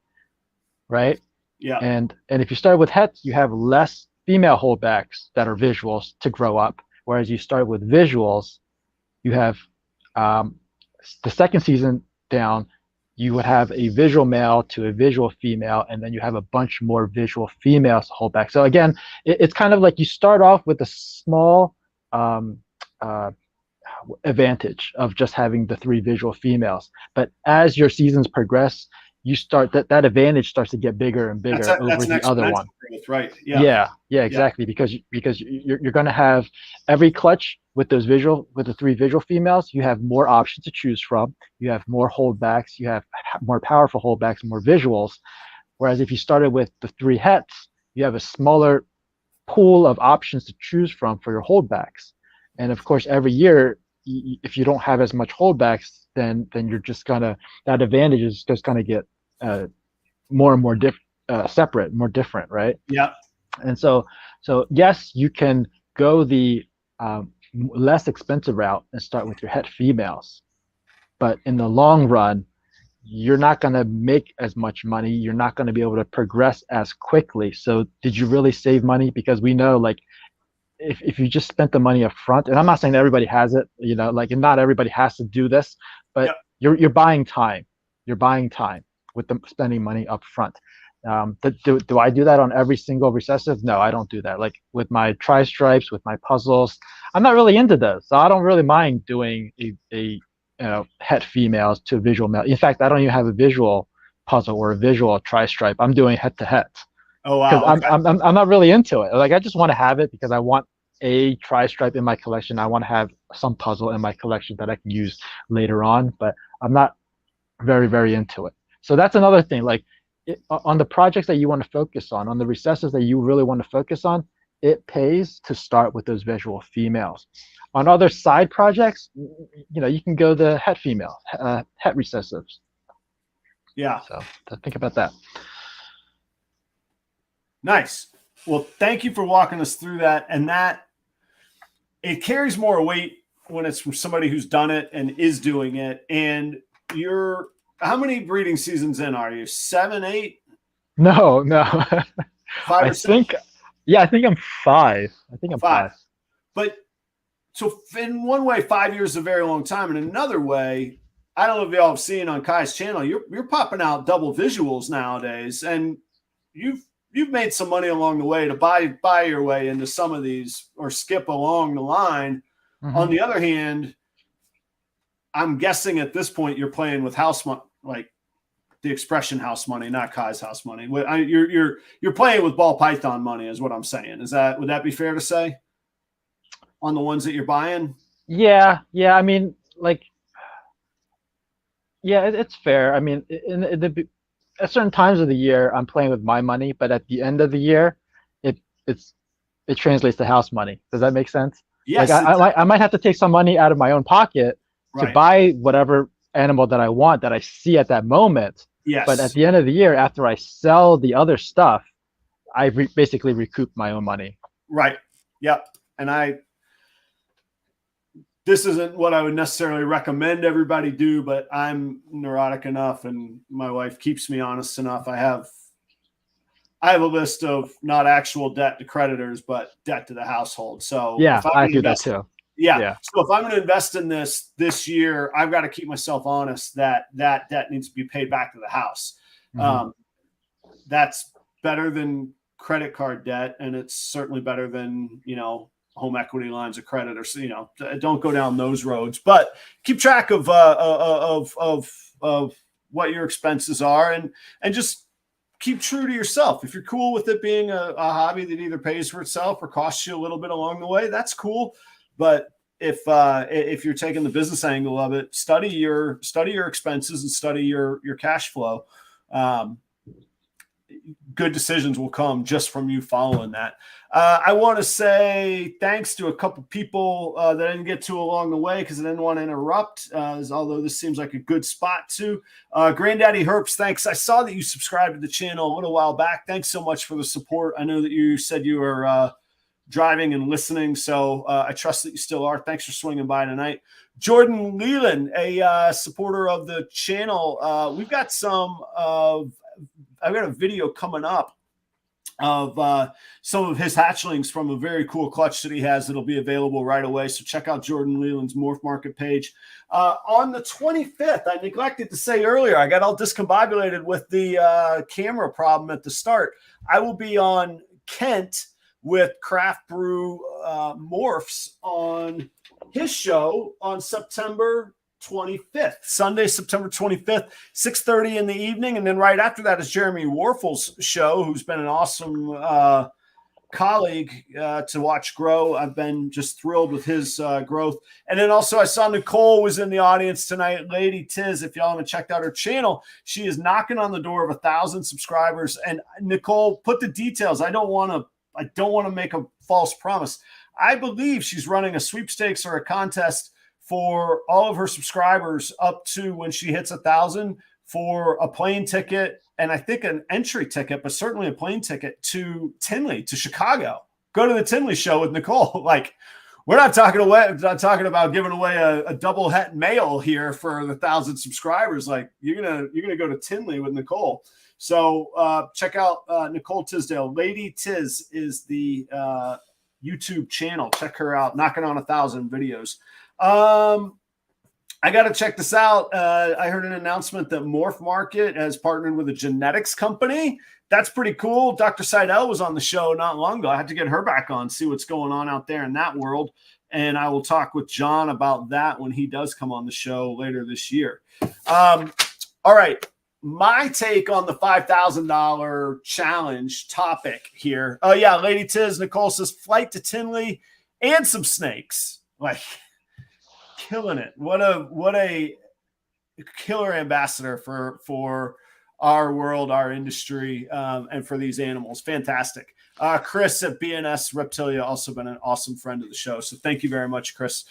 Speaker 2: right?
Speaker 1: Yeah.
Speaker 2: And if you start with hets, you have less female holdbacks that are visuals to grow up. Whereas you start with visuals, you have the second season down, you would have a visual male to a visual female, and then you have a bunch more visual females to hold back. So again, it's kind of like you start off with a small advantage of just having the 3 visual females. But as your seasons progress, you start that advantage starts to get bigger and bigger over the other one.
Speaker 1: Growth, right? Yeah,
Speaker 2: exactly. Because you're going to have every clutch with the 3 visual females. You have more options to choose from. You have more holdbacks. You have more powerful holdbacks, more visuals. Whereas if you started with the 3 hets, you have a smaller pool of options to choose from for your holdbacks. And of course, every year, if you don't have as much holdbacks, then you're just gonna, that advantage is just gonna get more and more separate, more different, right?
Speaker 1: Yeah.
Speaker 2: And so yes, you can go the less expensive route and start with your het females, but in the long run, you're not gonna make as much money. You're not gonna be able to progress as quickly. So did you really save money? Because we know, like, if you just spent the money up front, and I'm not saying that everybody has it, and not everybody has to do this, but you're buying time. You're buying time with them spending money up front. Do I do that on every single recessive? No, I don't do that. Like with my tri-stripes, with my puzzles, I'm not really into those. So I don't really mind doing a het females to a visual male. In fact, I don't even have a visual puzzle or a visual tri-stripe. I'm doing het to het.
Speaker 1: Oh wow! Okay.
Speaker 2: I'm not really into it. Like I just want to have it because I want a tri-stripe in my collection. I want to have some puzzle in my collection that I can use later on, but I'm not very, very into it. So that's another thing. Like on the projects that you want to focus on the recessives that you really want to focus on, it pays to start with those visual females. On other side projects, you can go the het female, het recessives.
Speaker 1: Yeah.
Speaker 2: So think about that.
Speaker 1: Nice. Well, thank you for walking us through that. And that it carries more weight when it's from somebody who's done it and is doing it. And how many breeding seasons in are you? 7, 8?
Speaker 2: No, no.
Speaker 1: 5
Speaker 2: I
Speaker 1: or 6?
Speaker 2: think, yeah, I think I'm 5. I think I'm
Speaker 1: 5.
Speaker 2: 5.
Speaker 1: But so in one way, 5 years is a very long time. In another way, I don't know if y'all have seen on Kai's channel, you're popping out double visuals nowadays, and you've made some money along the way to buy your way into some of these or skip along the line.
Speaker 2: Mm-hmm.
Speaker 1: On the other hand, I'm guessing at this point you're playing with house money, like the expression house money, not Kai's house money. You're playing with ball python money, is what I'm saying. Would that be fair to say on the ones that you're buying?
Speaker 2: Yeah. I mean, like, yeah, it's fair. I mean, at certain times of the year, I'm playing with my money, but at the end of the year, it it's it translates to house money. Does that make sense? Like,
Speaker 1: Yes.
Speaker 2: I might have to take some money out of my own pocket to
Speaker 1: Right.
Speaker 2: buy whatever animal that I want that I see at that moment.
Speaker 1: Yes.
Speaker 2: But at the end of the year, after I sell the other stuff, I basically recoup my own money.
Speaker 1: Right. Yep. And this isn't what I would necessarily recommend everybody do, but I'm neurotic enough and my wife keeps me honest enough. I have a list of not actual debt to creditors, but debt to the household. So
Speaker 2: yeah, I do that too.
Speaker 1: Yeah. So if I'm going to invest in this year, I've got to keep myself honest that debt needs to be paid back to the house. Mm-hmm. That's better than credit card debt. And it's certainly better than, home equity lines of credit, or, don't go down those roads, but keep track of what your expenses are and just keep true to yourself. If you're cool with it being a hobby that either pays for itself or costs you a little bit along the way, that's cool. But if you're taking the business angle of it, study your expenses and study your cash flow. Good decisions will come just from you following that. I want to say thanks to a couple people that I didn't get to along the way because I didn't want to interrupt, although this seems like a good spot to. Granddaddy Herps, thanks. I saw that you subscribed to the channel a little while back. Thanks so much for the support. I know that you said you were driving and listening, so I trust that you still are. Thanks for swinging by tonight. Jordan Leland, a supporter of the channel. We've got I've got a video coming up of some of his hatchlings from a very cool clutch that he has that'll be available right away. So check out Jordan Leland's Morph Market page. On the 25th, I neglected to say earlier, I got all discombobulated with the camera problem at the start. I will be on Kent with Craft Brew Morphs on his show on September 25th, Sunday, September 25th, 6:30 in the evening. And then right after that is Jeremy Warfel's show, who's been an awesome colleague to watch grow. I've been just thrilled with his growth. And then also I saw Nicole was in the audience tonight. Lady Tiz, if y'all haven't checked out her channel, she is knocking on the door of 1,000 subscribers. And Nicole, put the details. I don't want to make a false promise. I believe she's running a sweepstakes or a contest for all of her subscribers up to when she hits 1,000 for a plane ticket and I think an entry ticket, but certainly a plane ticket to Tinley, to Chicago. Go to the Tinley show with Nicole. Like, we're not talking about giving away a double het mail here for the 1,000 subscribers. Like, you're gonna go to Tinley with Nicole. So check out Nicole Tisdale. Lady Tiz is the YouTube channel. Check her out. Knocking on 1,000 videos. I got to check this out. I heard an announcement that Morph Market has partnered with a genetics company. That's pretty cool. Dr. Seidel was on the show not long ago. I had to get her back on, see what's going on out there in that world. And I will talk with John about that when he does come on the show later this year. All right. My take on the $5,000 challenge topic here. Oh, yeah. Lady Tiz, Nicole says flight to Tinley and some snakes. Like, killing it. What a killer ambassador for our world, our industry, and for these animals. Fantastic. Chris at BNS Reptilia, also been an awesome friend of the show. So thank you very much, Chris.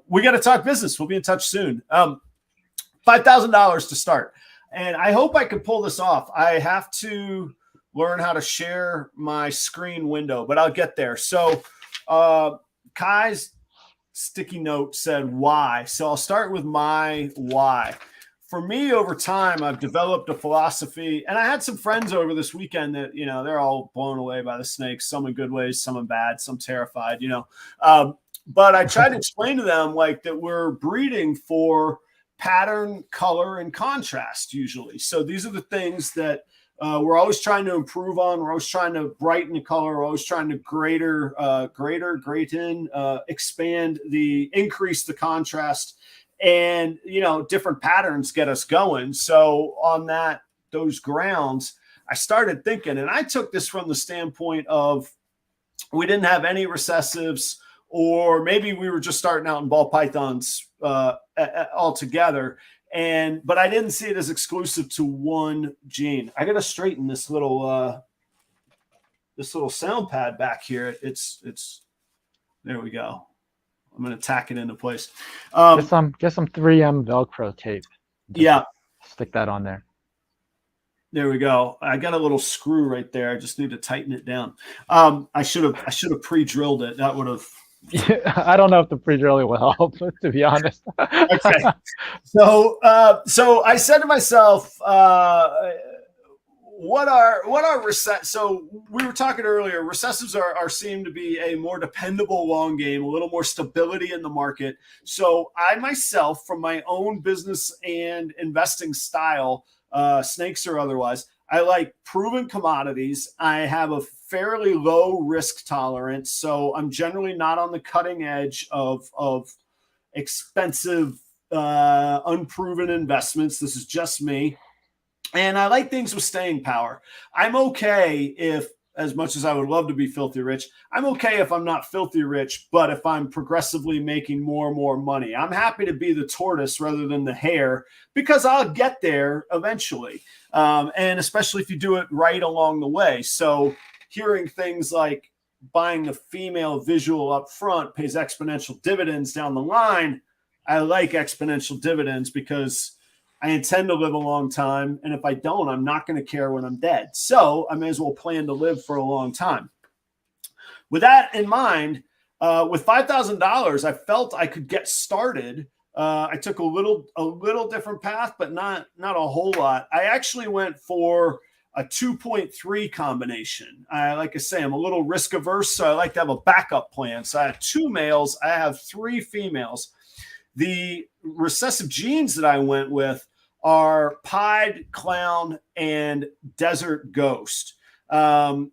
Speaker 1: We got to talk business. We'll be in touch soon. $5,000 to start. And I hope I can pull this off. I have to learn how to share my screen window, but I'll get there. So Kai's sticky note said why. So I'll start with my why. for me, over time, I've developed a philosophy, and I had some friends over this weekend that, they're all blown away by the snakes, some in good ways, some in bad, some terrified, but I tried to explain to them like that we're breeding for pattern, color, and contrast usually. So these are the things that we're always trying to improve on. We're always trying to brighten the color. We're always trying to expand increase the contrast. And, different patterns get us going. So on those grounds, I started thinking, and I took this from the standpoint of we didn't have any recessives, or maybe we were just starting out in ball pythons altogether. But I didn't see it as exclusive to one gene. I got to straighten this little sound pad back here. It's there we go. I'm going to tack it into place.
Speaker 2: Get some 3M Velcro tape.
Speaker 1: Yeah.
Speaker 2: Stick that on there.
Speaker 1: There we go. I got a little screw right there. I just need to tighten it down. I should have pre-drilled it. That would have.
Speaker 2: I don't know if the pre-drilling will help, to be honest.
Speaker 1: Okay. So I said to myself, what are recessives? So we were talking earlier, recessives are seem to be a more dependable long game, a little more stability in the market. So I myself, from my own business and investing style, snakes or otherwise, I like proven commodities. I have a fairly low risk tolerance, so I'm generally not on the cutting edge of expensive, unproven investments. This is just me. And I like things with staying power. I'm okay if, as much as I would love to be filthy rich, I'm okay if I'm not filthy rich, but if I'm progressively making more and more money. I'm happy to be the tortoise rather than the hare, because I'll get there eventually. And especially if you do it right along the way. So hearing things like buying the female visual up front pays exponential dividends down the line. I like exponential dividends because I intend to live a long time. And if I don't, I'm not going to care when I'm dead. So I may as well plan to live for a long time. With that in mind, with $5,000, I felt I could get started. I took a little different path, but not a whole lot. I actually went for a 2.3 combination. Like I say, I'm a little risk averse, so I like to have a backup plan. So I have 2 males. I have 3 females. The recessive genes that I went with are Pied, Clown, and Desert Ghost. And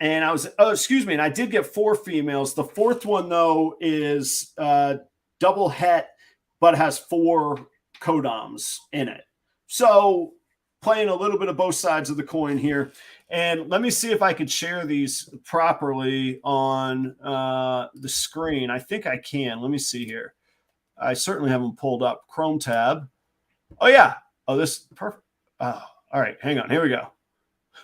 Speaker 1: I did get 4 females. The 4th one, though, is double het, but has 4 codoms in it. So playing a little bit of both sides of the coin here. And let me see if I could share these properly on the screen. I think I can. Let me see here. I certainly have them pulled up. Chrome tab. Oh, yeah. Oh, this perfect. Oh, all right. Hang on. Here we go.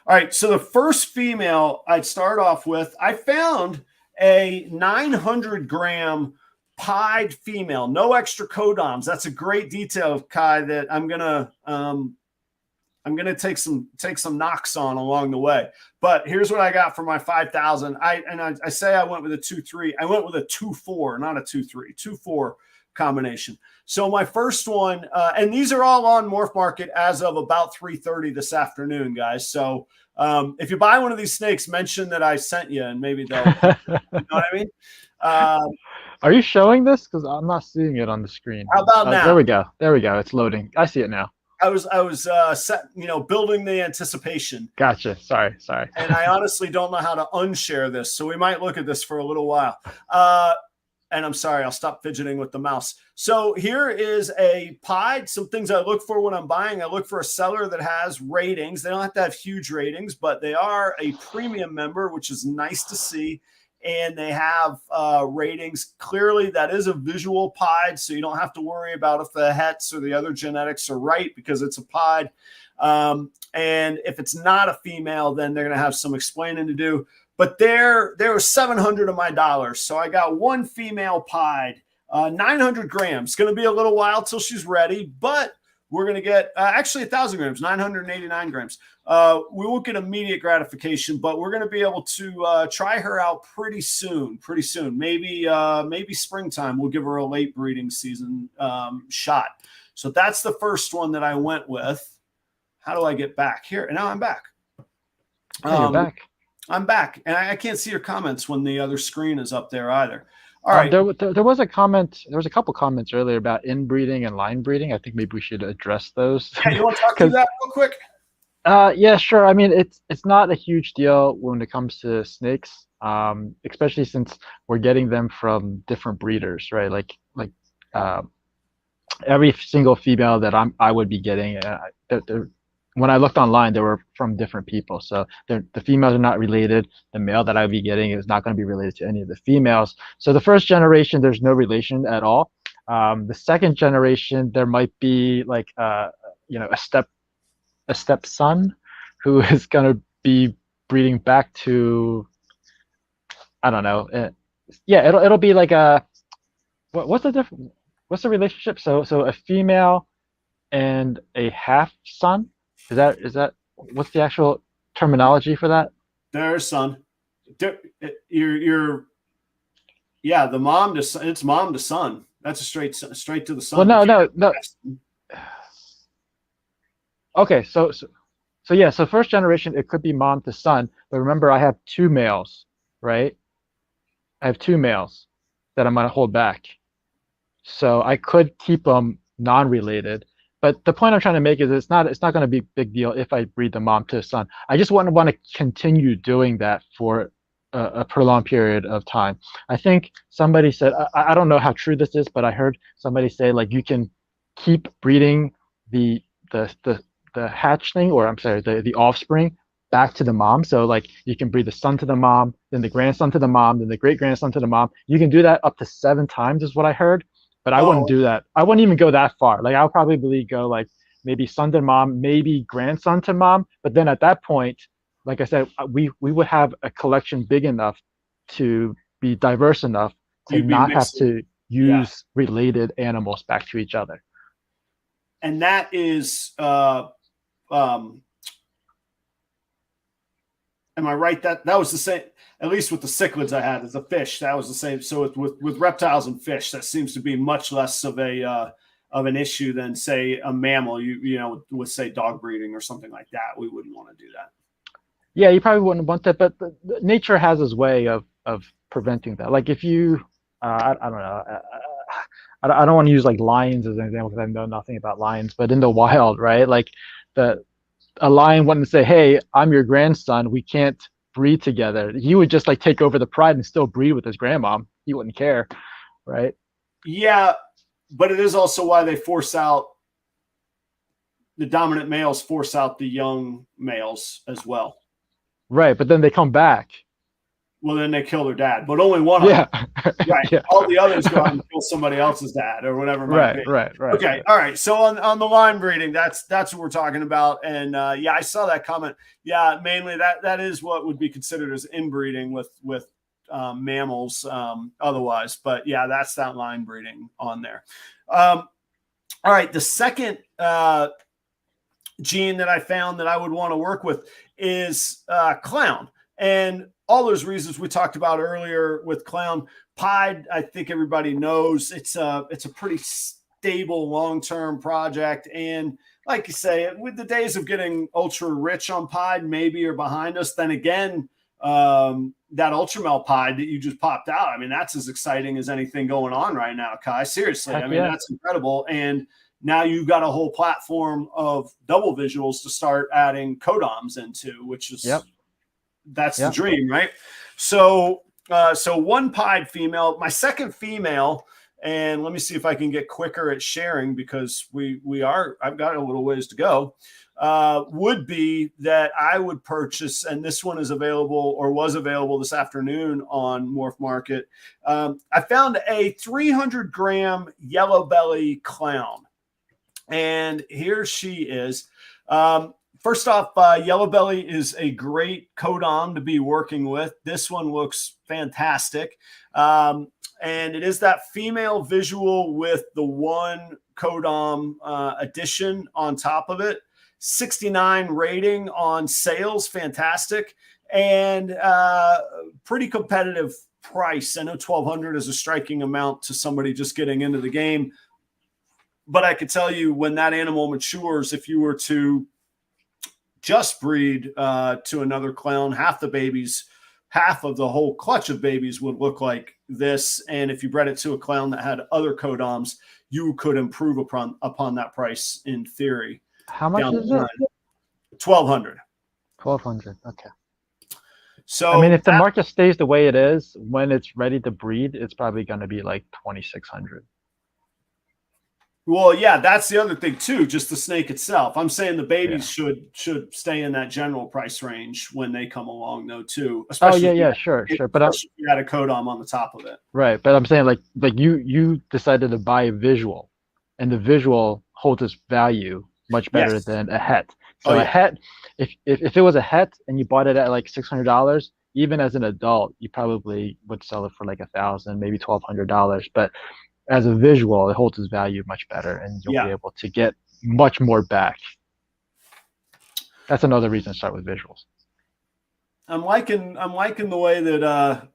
Speaker 1: All right. So the first female I'd start off with, I found a 900-gram pied female, no extra codoms. That's a great detail, Kai, that I'm gonna take some knocks on along the way. But here's what I got for my 5,000. I say I went with a 2.3. I went with a 2.4, not a 2.3. 2.4 combination. So my first one, and these are all on Morph Market as of about 3:30 this afternoon, guys. So if you buy one of these snakes, mention that I sent you, and maybe they'll, you know what I mean?
Speaker 2: Are you showing this? Because I'm not seeing it on the screen.
Speaker 1: How about now?
Speaker 2: There we go. There we go. It's loading. I see it now.
Speaker 1: I was building the anticipation.
Speaker 2: Gotcha. Sorry.
Speaker 1: And I honestly don't know how to unshare this, so we might look at this for a little while. And I'm sorry, I'll stop fidgeting with the mouse. So here is a pied. Some things I look for when I'm buying. I look for a seller that has ratings. They don't have to have huge ratings, but they are a premium member, which is nice to see. And they have ratings. Clearly, that is a visual pied, so you don't have to worry about if the hets or the other genetics are right because it's a pied. And if it's not a female, then they're going to have some explaining to do. But there was 700 of my dollars. So I got 1 female pied, 900 grams. It's going to be a little while till she's ready, but we're going to get actually 1,000 grams, 989 grams. We won't get immediate gratification, but we're going to be able to try her out pretty soon. Maybe springtime. We'll give her a late breeding season shot. So that's the first one that I went with. How do I get back here? And now I'm back.
Speaker 2: You're back.
Speaker 1: I'm back, and I can't see your comments when the other screen is up there either. All right.
Speaker 2: There was a comment. There was a couple comments earlier about inbreeding and line breeding. I think maybe we should address those.
Speaker 1: Yeah, you want to talk through that real quick?
Speaker 2: Yeah, sure. I mean, it's not a huge deal when it comes to snakes, especially since we're getting them from different breeders, right? Like every single female that I would be getting, when I looked online, they were from different people. So the females are not related. The male that I would be getting is not going to be related to any of the females. So the first generation, there's no relation at all. The second generation, there might be like a stepson who is going to be breeding back to, I don't know. Yeah, it'll be like what's the difference? What's the relationship? So a female and a half son. Is that what's the actual terminology for that?
Speaker 1: There's son. You're yeah, the mom to son, it's mom to son. That's a straight to the son.
Speaker 2: Well, no. Okay, so yeah, so first generation it could be mom to son, but remember I have two males, right? I have two males that I'm gonna hold back. So I could keep them non-related. But the point I'm trying to make is it's not going to be a big deal if I breed the mom to a son. I just want to continue doing that for a prolonged period of time. I think somebody said, I don't know how true this is, but I heard somebody say like you can keep breeding the hatchling, or I'm sorry, the offspring back to the mom. So like you can breed the son to the mom, then the grandson to the mom, then the great grandson to the mom. You can do that up to 7 times is what I heard. But I wouldn't do that. I wouldn't even go that far. Like I'll probably go like maybe son to mom, maybe grandson to mom. But then at that point, like I said, we would have a collection big enough to be diverse enough to not have to use related animals back to each other.
Speaker 1: And that is, am I right? That was the same, at least with the cichlids I had as a fish. That was the same. So with reptiles and fish, that seems to be much less of an issue than say a mammal. You know, with say dog breeding or something like that. We wouldn't want to do that.
Speaker 2: Yeah, you probably wouldn't want that, but nature has its way of preventing that. Like if you, I don't know. I don't want to use like lions as an example because I know nothing about lions, but in the wild, right? Like a lion wouldn't say, "Hey, I'm your grandson. We can't breed together." He would just like take over the pride and still breed with his grandmom. He wouldn't care, right?
Speaker 1: Yeah, but it is also why they force out the dominant males, force out the young males as well.
Speaker 2: Right, but then they come back.
Speaker 1: Well, then they kill their dad, but only one of them. Right.
Speaker 2: Yeah.
Speaker 1: All the others go out and kill somebody else's dad or whatever.
Speaker 2: Right.
Speaker 1: Okay.
Speaker 2: Right.
Speaker 1: All right. So on the line breeding, that's what we're talking about. And yeah, I saw that comment. Yeah, mainly that is what would be considered as inbreeding with mammals otherwise. But yeah, that's that line breeding on there. All right. The second gene that I found that I would want to work with is clown. And all those reasons we talked about earlier with clown. Pied, I think everybody knows it's a pretty stable long-term project. And like you say, with the days of getting ultra rich on pied maybe are behind us, then again, that ultramel pied that you just popped out, I mean, that's as exciting as anything going on right now, Kai. Seriously, I mean, that's incredible. And now you've got a whole platform of double visuals to start adding codoms into, which is that's the dream, right? So one pied female, my second female, and let me see if I can get quicker at sharing because I've got a little ways to go, would be that I would purchase, and this one is available or was available this afternoon on Morph Market. I found a 300-gram yellow belly clown. And here she is. First off, Yellow Belly is a great codom to be working with. This one looks fantastic. And it is that female visual with the one codom addition on top of it. 69 rating on sales, fantastic. And pretty competitive price. I know $1,200 is a striking amount to somebody just getting into the game. But I could tell you when that animal matures, if you were to just breed to another clown, half of the whole clutch of babies would look like this. And if you bred it to a clown that had other codoms, you could improve upon that price in theory.
Speaker 2: How much is it?
Speaker 1: 1,200.
Speaker 2: 1,200. Okay.
Speaker 1: So
Speaker 2: I mean, if the market stays the way it is, when it's ready to breed, it's probably going to be like 2,600.
Speaker 1: Well, yeah, that's the other thing too. Just the snake itself. I'm saying the babies should stay in that general price range when they come along, though, too. Especially
Speaker 2: sure. But
Speaker 1: if you had a codom on the top of it,
Speaker 2: right? But I'm saying like you decided to buy a visual, and the visual holds its value much better than a het. So a het, if it was a het and you bought it at like $600, even as an adult, you probably would sell it for like $1,000, maybe $1,200. But as a visual, it holds its value much better, and you'll be able to get much more back. That's another reason to start with visuals.
Speaker 1: I'm liking the way that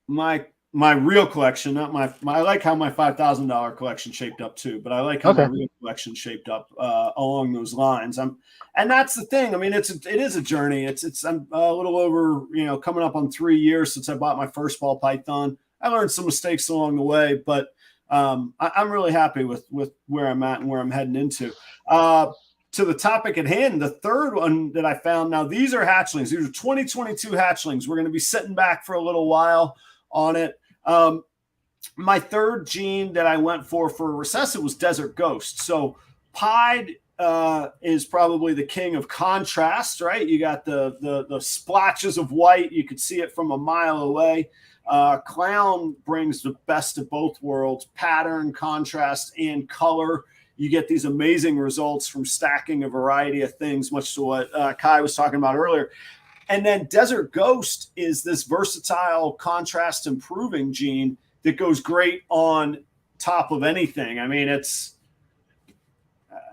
Speaker 1: my real collection, not my I like how my $5,000 collection shaped up too, but I like how my real collection shaped up along those lines. And that's the thing. I mean, it is a journey. I'm a little over, coming up on 3 years since I bought my first ball python. I learned some mistakes along the way, but I'm really happy with where I'm at and where I'm heading into. To the topic at hand, the third one that I found. Now, these are hatchlings. These are 2022 hatchlings. We're going to be sitting back for a little while on it. My third gene that I went for recessive was Desert Ghost. So Pied is probably the king of contrast, right? You got the splotches of white. You could see it from a mile away. Clown brings the best of both worlds, pattern, contrast, and color. You get these amazing results from stacking a variety of things, much to what Kai was talking about earlier. And then Desert Ghost is this versatile contrast improving gene that goes great on top of anything. I mean,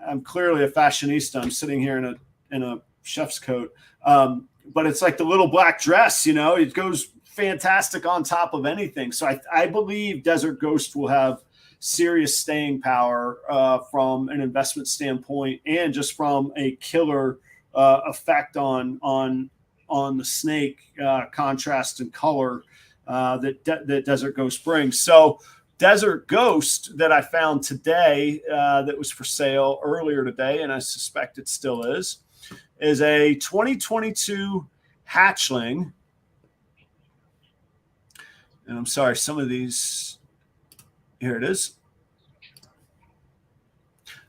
Speaker 1: I'm clearly a fashionista. I'm sitting here in a chef's coat. But it's like the little black dress, it goes fantastic on top of anything. So I believe Desert Ghost will have serious staying power from an investment standpoint and just from a killer effect on the snake contrast and color that Desert Ghost brings. So Desert Ghost that I found today that was for sale earlier today, and I suspect it still is a 2022 hatchling. And I'm sorry, some of these, here it is.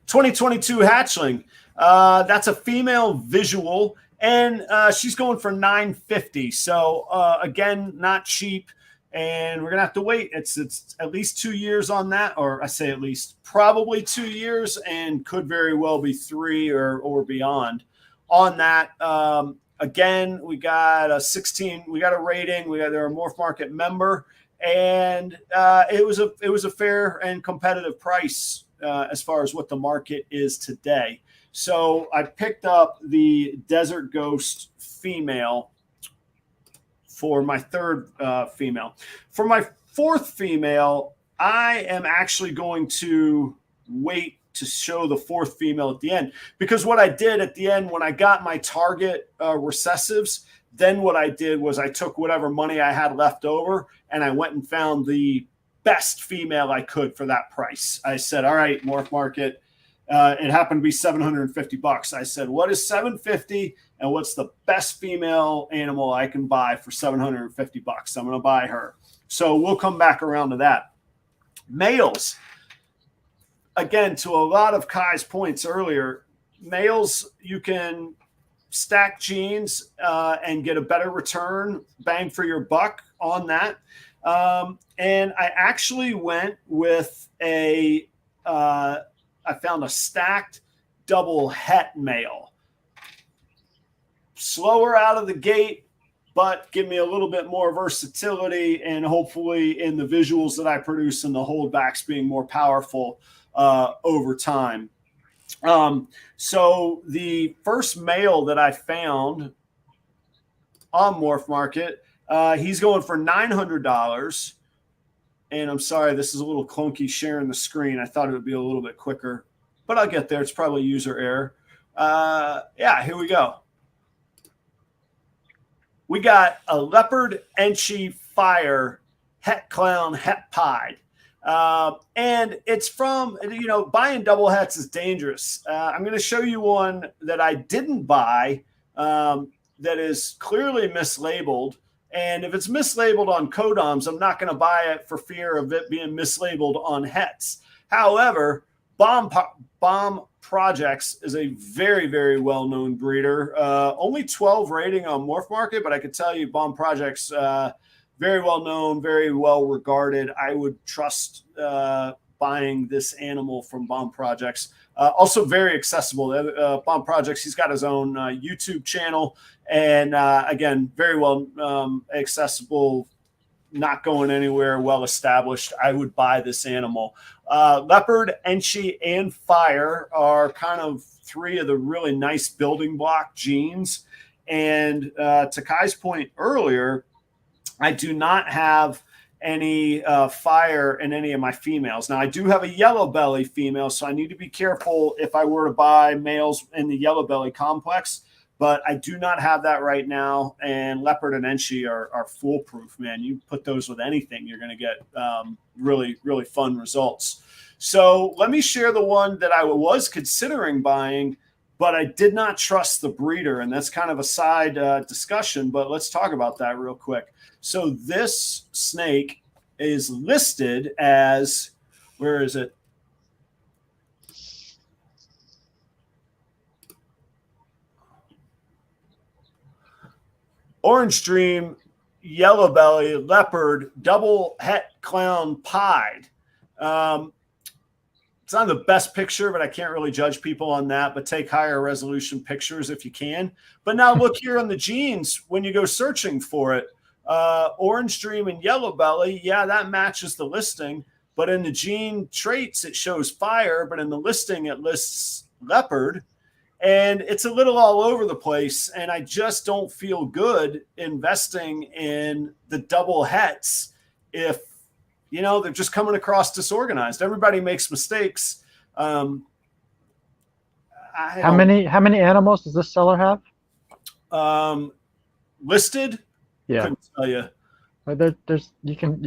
Speaker 1: 2022 hatchling. That's a female visual, and she's going for $950. So again, not cheap, and we're gonna have to wait. It's at least 2 years on that, or I say at least, probably 2 years, and could very well be 3 or beyond on that. Again, we got a 16. We got a rating. They're a Morph Market member, and it was a fair and competitive price as far as what the market is today. So I picked up the Desert Ghost female for my third female. For my fourth female, I am actually going to wait to show the fourth female at the end, because what I did at the end when I got my target recessives, then what I did was I took whatever money I had left over and I went and found the best female I could for that price. I said, all right, Morph Market, it happened to be $750. I said, what is $750 and what's the best female animal I can buy for $750? I'm going to buy her. So we'll come back around to that. Males. Again, to a lot of Kai's points earlier, males, you can stack genes and get a better return, bang for your buck on that. And I actually went with I found a stacked double het male. Slower out of the gate, but give me a little bit more versatility, and hopefully in the visuals that I produce and the holdbacks being more powerful over time. So the first male that I found on Morph Market, he's going for $900. And I'm sorry, this is a little clunky sharing the screen. I thought it would be a little bit quicker, but I'll get there. It's probably user error. Yeah, here we go. We got a Leopard Enchi Fire Het Clown Het Pied. And it's from, buying double hets is dangerous. I'm going to show you one that I didn't buy that is clearly mislabeled. And if it's mislabeled on Kodoms, I'm not going to buy it for fear of it being mislabeled on hets. However, Bomb Projects is a very, very well-known breeder. Only 12 rating on Morph Market, but I could tell you Bomb Projects, very well-known, very well-regarded. I would trust buying this animal from Bomb Projects. Also very accessible. Bomb Projects, he's got his own YouTube channel. And again, very well accessible, not going anywhere, well-established. I would buy this animal. Leopard, Enchi, and Fire are kind of three of the really nice building block genes. And to Kai's point earlier, I do not have any Fire in any of my females. Now, I do have a yellow belly female, so I need to be careful if I were to buy males in the yellow belly complex, but I do not have that right now. And Leopard and Enchi are foolproof, man. You put those with anything, you're going to get really, really fun results. So let me share the one that I was considering buying, but I did not trust the breeder. And that's kind of a side discussion, but let's talk about that real quick. So this snake is listed as, where is it? Orange Dream, Yellow Belly, Leopard, Double Het Clown Pied. It's not the best picture, but I can't really judge people on that, but take higher resolution pictures if you can. But now look here on the genes when you go searching for it. Orange Dream and Yellow Belly, yeah, that matches the listing. But in the gene traits, it shows Fire, but in the listing, it lists Leopard. And it's a little all over the place. And I just don't feel good investing in the double hets if, they're just coming across disorganized. Everybody makes mistakes.
Speaker 2: How many animals does this seller have?
Speaker 1: Listed?
Speaker 2: Yeah.
Speaker 1: Couldn't tell you.
Speaker 2: You can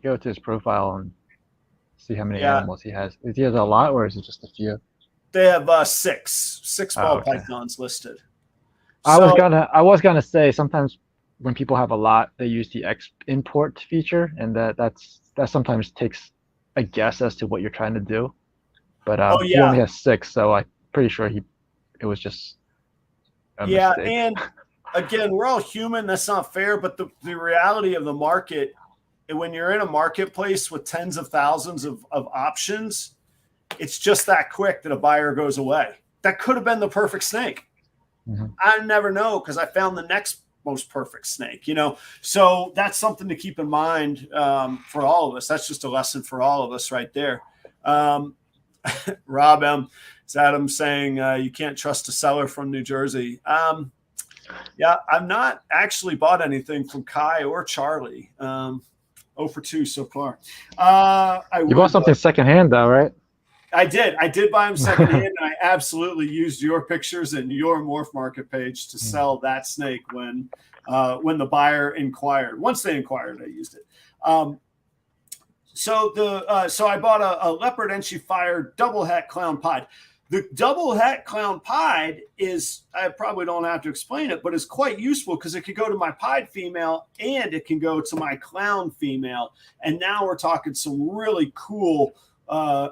Speaker 2: go to his profile and see how many animals he has. Is he has a lot, or is it just a few?
Speaker 1: They have six ball pythons listed.
Speaker 2: I was gonna say sometimes when people have a lot, they use the import feature, and that sometimes takes a guess as to what you're trying to do. But he only has 6, so I'm pretty sure it was just a mistake.
Speaker 1: And again, we're all human. That's not fair. But the reality of the market, when you're in a marketplace with tens of thousands of options, it's just that quick that a buyer goes away. That could have been the perfect snake. Mm-hmm. I never know because I found the next most perfect snake, So that's something to keep in mind for all of us. That's just a lesson for all of us right there. Rob M. Is Adam saying you can't trust a seller from New Jersey? Yeah, I've not actually bought anything from Kai or Charlie. 0 for 2 so far. You
Speaker 2: bought something secondhand, though, right?
Speaker 1: I did buy them secondhand, and I absolutely used your pictures and your Morph Market page to sell that snake when the buyer inquired. Once they inquired, I used it. So I bought a Leopard Enchi Fire Double Het Clown Pied. The Double Het Clown Pied is, I probably don't have to explain it, but it's quite useful because it could go to my pied female and it can go to my clown female. And now we're talking some really cool,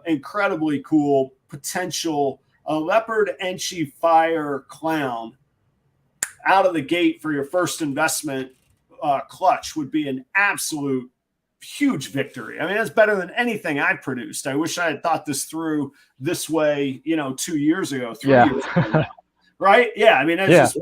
Speaker 1: incredibly cool potential. A Leopard Enchi Fire Clown out of the gate for your first investment clutch would be an absolute huge victory. I mean, that's better than anything I've produced. I wish I had thought this through this way, 2 years ago, 3 years ago. Right? Yeah. I mean, that's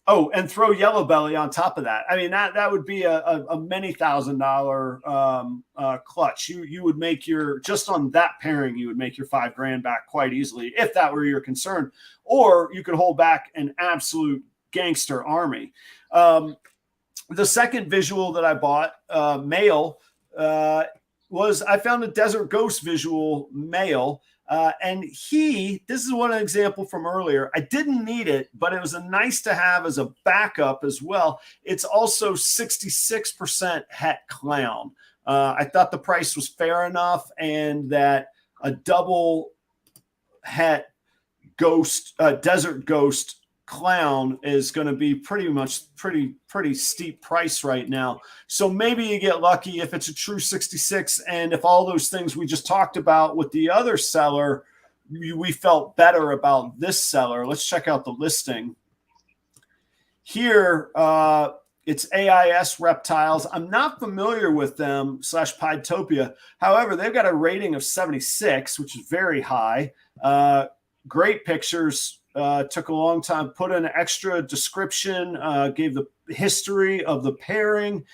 Speaker 1: and throw Yellow Belly on top of that. I mean, that would be a many $1,000 clutch. You would make just on that pairing, you would make your $5,000 back quite easily if that were your concern, or you could hold back an absolute gangster army. The second visual that I bought, male, was I found a Desert Ghost visual male. And this is one example from earlier. I didn't need it, but it was a nice to have as a backup as well. It's also 66% het clown. I thought the price was fair enough, and that a double het ghost, Desert Ghost clown is going to be pretty steep price right now. So maybe you get lucky if it's a true 66, and if all those things we just talked about with the other seller, we felt better about this seller. Let's check out the listing here. It's AIS Reptiles. I'm not familiar with them / Pidetopia. However, they've got a rating of 76, which is very high. Great pictures. Took a long time, put an extra description, gave the history of the pairing,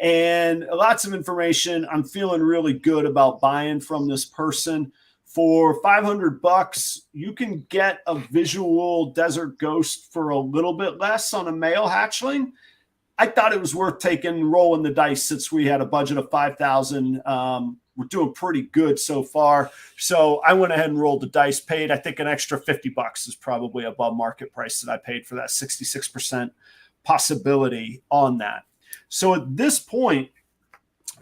Speaker 1: and lots of information. I'm feeling really good about buying from this person. For $500, you can get a visual Desert Ghost for a little bit less on a male hatchling. I thought it was worth rolling the dice since we had a budget of $5,000. We're doing pretty good so far. So I went ahead and rolled the dice, paid, I think, an extra $50 is probably above market price that I paid for that 66% possibility on that. So at this point,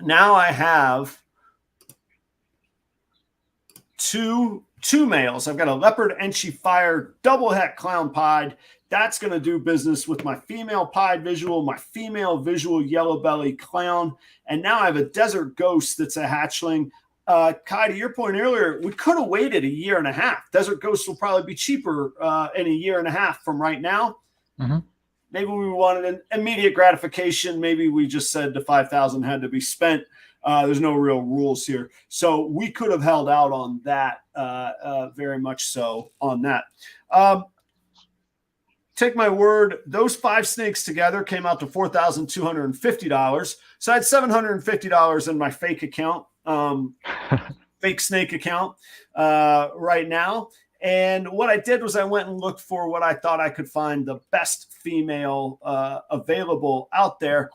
Speaker 1: now I have two males. I've got a Leopard Enchi Fire double het clown pied. That's going to do business with my female pied visual, my female visual yellow belly clown. And now I have a Desert Ghost that's a hatchling. Kai, to your point earlier, we could have waited a year and a half. Desert Ghost will probably be cheaper in a year and a half from right now. Mm-hmm. Maybe we wanted an immediate gratification. Maybe we just said the $5,000 had to be spent. There's no real rules here. So we could have held out on that, very much so on that. Take my word, those 5 snakes together came out to $4,250. So I had $750 in my fake account, fake snake account right now. And what I did was I went and looked for what I thought I could find the best female available out there.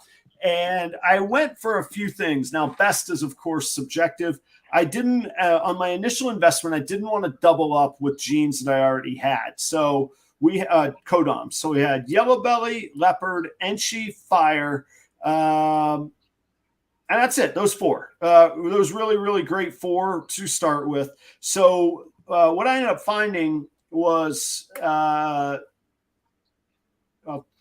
Speaker 1: And I went for a few things. Now, best is, of course, subjective. I didn't, on my initial investment, I didn't want to double up with genes that I already had. So we Codom. So we had Yellow Belly, Leopard, Enchi, Fire, and that's it. Those 4. Those really, really great 4 to start with. So what I ended up finding was a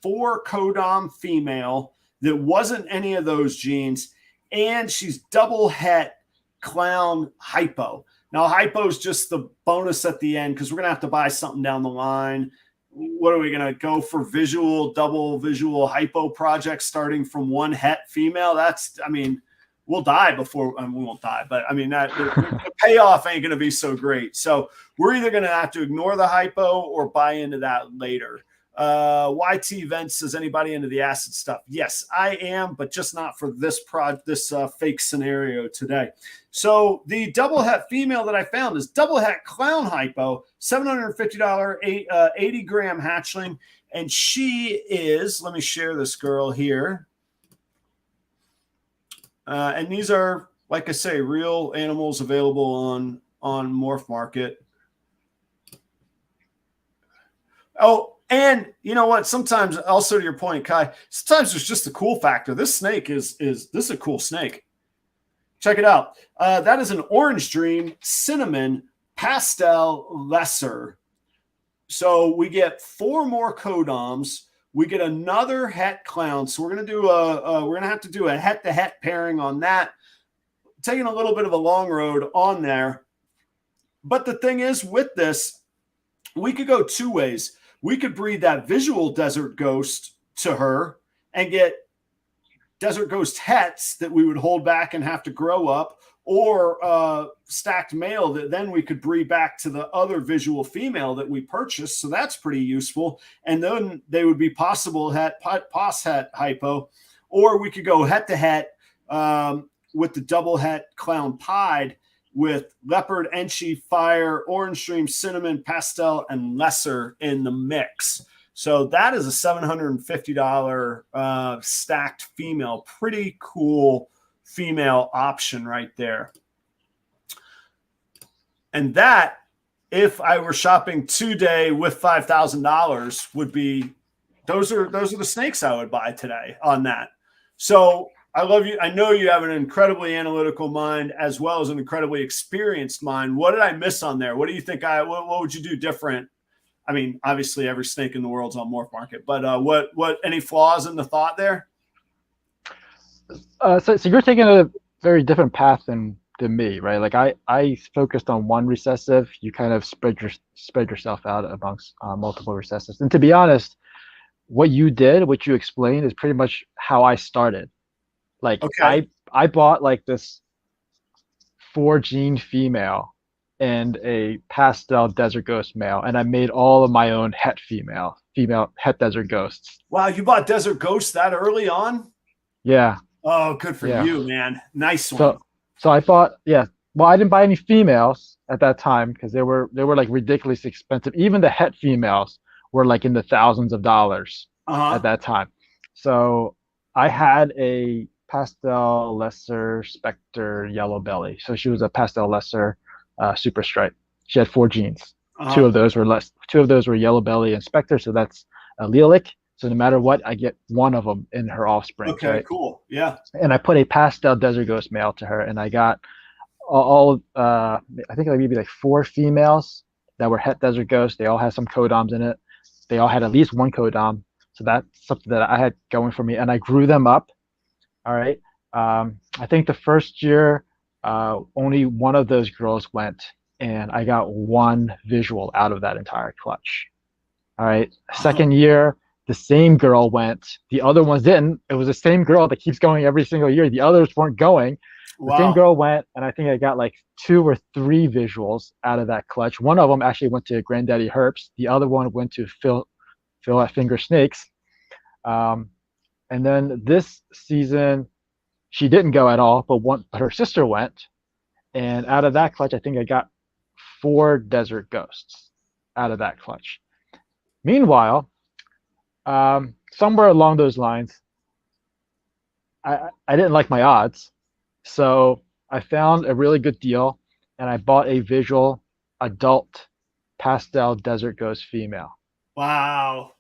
Speaker 1: 4 Codom female that wasn't any of those genes, and she's double het clown hypo. Now, hypo is just the bonus at the end because we're going to have to buy something down the line. What are we going to go for? Double visual hypo projects starting from 1 het female? We'll die before, we won't die, but the payoff ain't going to be so great. So we're either going to have to ignore the hypo or buy into that later. YT Vents, is anybody into the acid stuff? Yes, I am, but just not for this fake scenario today. So the double het female that I found is double het clown hypo, $750, 80-gram hatchling. And she is, let me share this girl here. And these are, like I say, real animals available on Morph Market. Oh, and you know what? Sometimes, also to your point, Kai, sometimes there's just the cool factor. This snake is a cool snake. Check it out. That is an Orange Dream Cinnamon Pastel Lesser. So we get 4 more Codoms. We get another het clown. So we're gonna have to do a het to het pairing on that. Taking a little bit of a long road on there. But the thing is, with this, we could go 2 ways. We could breed that visual Desert Ghost to her and get Desert Ghost hets that we would hold back and have to grow up, or stacked male that then we could breed back to the other visual female that we purchased. So that's pretty useful. And then they would be possible pos het hypo, or we could go het to het with the double het clown pied with Leopard, Enchi, Fire, Orange Dream, Cinnamon, Pastel, and Lesser in the mix. So that is a $750 stacked female. Pretty cool female option right there. And that, if I were shopping today with $5,000, would be those are the snakes I would buy today on that. So I love you. I know you have an incredibly analytical mind as well as an incredibly experienced mind. What did I miss on there? What do you think what would you do different? I mean, obviously every snake in the world's on Morph Market, but what any flaws in the thought there?
Speaker 2: So you're taking a very different path than me, right? Like I focused on one recessive. You kind of spread yourself out amongst multiple recessives. And to be honest, what you did, what you explained, is pretty much how I started. Like I bought like this 4-gene female and a pastel desert ghost male, and I made all of my own het female het desert ghosts.
Speaker 1: Wow, you bought desert ghosts that early on?
Speaker 2: Yeah.
Speaker 1: Oh, good for you, man. Nice one.
Speaker 2: So I bought, yeah. Well, I didn't buy any females at that time because they were like ridiculously expensive. Even the het females were like in the thousands of dollars at that time. So I had a pastel lesser specter yellow belly. So she was a pastel lesser super stripe. She had 4 genes. Two of those were yellow belly and specter. So that's allelic. So no matter what, I get one of them in her offspring.
Speaker 1: Okay, right? Cool. Yeah.
Speaker 2: And I put a pastel desert ghost male to her, and I got all I think like maybe like 4 females that were het desert ghosts. They all had some codoms in it. They all had at least one codom. So that's something that I had going for me, and I grew them up. All right. I think the first year, only one of those girls went, and I got 1 visual out of that entire clutch. All right. Second year, the same girl went. The other ones didn't. It was the same girl that keeps going every single year. The others weren't going. The same girl went, and I think I got like 2 or 3 visuals out of that clutch. One of them actually went to Granddaddy Herps. The other one went to Phil at Finger Snakes. And then this season, she didn't go at all, but her sister went. And out of that clutch, I think I got 4 desert ghosts out of that clutch. Meanwhile, somewhere along those lines, I didn't like my odds. So I found a really good deal, and I bought a visual adult pastel desert ghost female.
Speaker 1: Wow.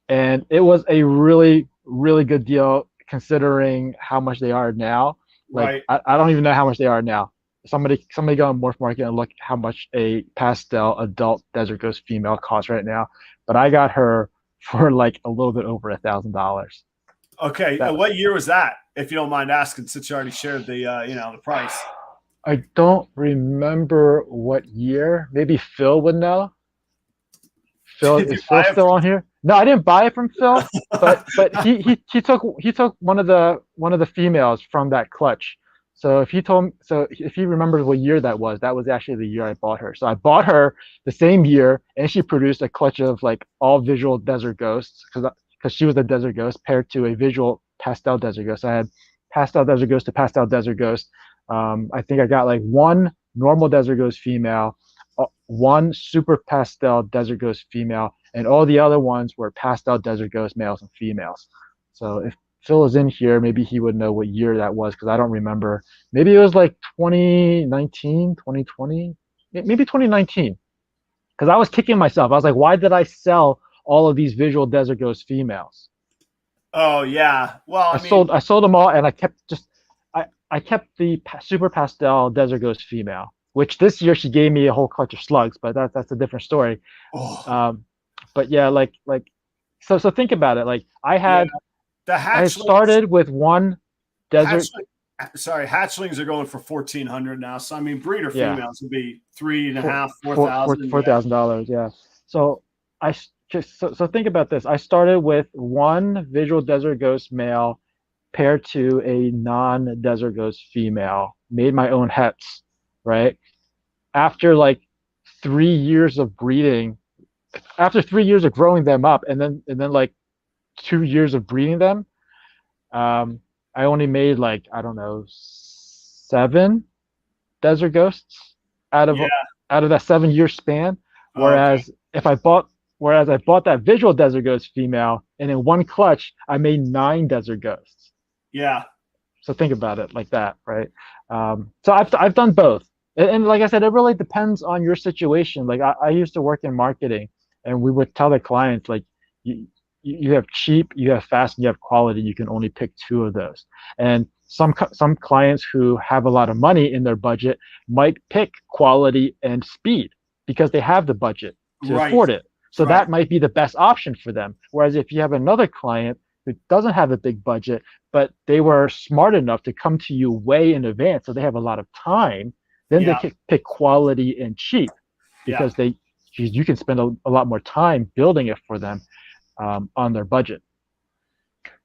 Speaker 1: And
Speaker 2: it was a really, really good deal considering how much they are now. Like, right. I don't even know how much they are now. Somebody go on Morph Market and look how much a pastel adult desert ghost female costs right now. But I got her for like a little bit over $1,000.
Speaker 1: Okay, what year was that? If you don't mind asking, since you already shared the the price.
Speaker 2: I don't remember what year. Maybe Phil would know. Phil, is Phil still on here? No, I didn't buy it from Phil, but he took one of the females from that clutch. So if he remembers what year that was actually the year I bought her. So I bought her the same year, and she produced a clutch of like all visual desert ghosts because she was a desert ghost paired to a visual pastel desert ghost. I had pastel desert ghost to pastel desert ghost. I think I got like 1 normal desert ghost female, 1 super pastel desert ghost female, and all the other ones were pastel desert ghost males and females. So if Phil is in here, maybe he would know what year that was because I don't remember. Maybe it was like 2019, 2020, maybe 2019. Because I was kicking myself. I was like, why did I sell all of these visual desert ghost females?
Speaker 1: Oh yeah. Well,
Speaker 2: I sold them all, and I kept the super pastel desert ghost female, which this year she gave me a whole clutch of slugs, but that's a different story.
Speaker 1: Oh.
Speaker 2: But yeah, so think about it. Like I had.
Speaker 1: Yeah.
Speaker 2: I started with 1 desert.
Speaker 1: Hatchlings are going for $1,400 now. So I mean, breeder females would be $3,500, $4,000.
Speaker 2: $4,000, yeah. So so think about this. I started with 1 visual desert ghost male paired to a non-desert ghost female. Made my own hets, right? After like 3 years of breeding, after 3 years of growing them up, and then like 2 years of breeding them, I only made like, I don't know, 7 desert ghosts out of that 7-year span. Whereas if I bought Whereas I bought that visual Desert Ghost female, and in one clutch, I made 9 Desert Ghosts.
Speaker 1: Yeah.
Speaker 2: So think about it like that, right? So I've done both, and like I said, it really depends on your situation. Like I used to work in marketing, and we would tell the clients like you have cheap, you have fast, and you have quality. You can only pick 2 of those. And some clients who have a lot of money in their budget might pick quality and speed because they have the budget to
Speaker 1: Right.
Speaker 2: afford it. So
Speaker 1: Right.
Speaker 2: that might be the best option for them. Whereas if you have another client who doesn't have a big budget, but they were smart enough to come to you way in advance, so they have a lot of time, then they can pick quality and cheap because you can spend a lot more time building it for them on their budget.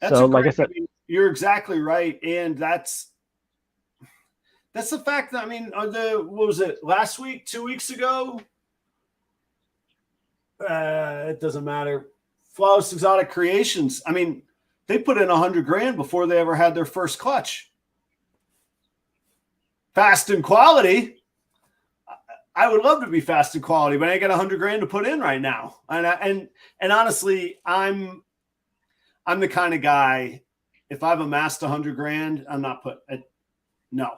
Speaker 1: That's
Speaker 2: so like I said,
Speaker 1: you're exactly right, and that's the fact that what was it, last week, 2 weeks ago? It doesn't matter. Flawless Exotic Creations. I mean, they put in $100,000 before they ever had their first clutch. Fast and quality. I would love to be fast and quality, but I ain't got $100,000 to put in right now. And honestly, I'm the kind of guy. If I've amassed $100,000, I'm not no.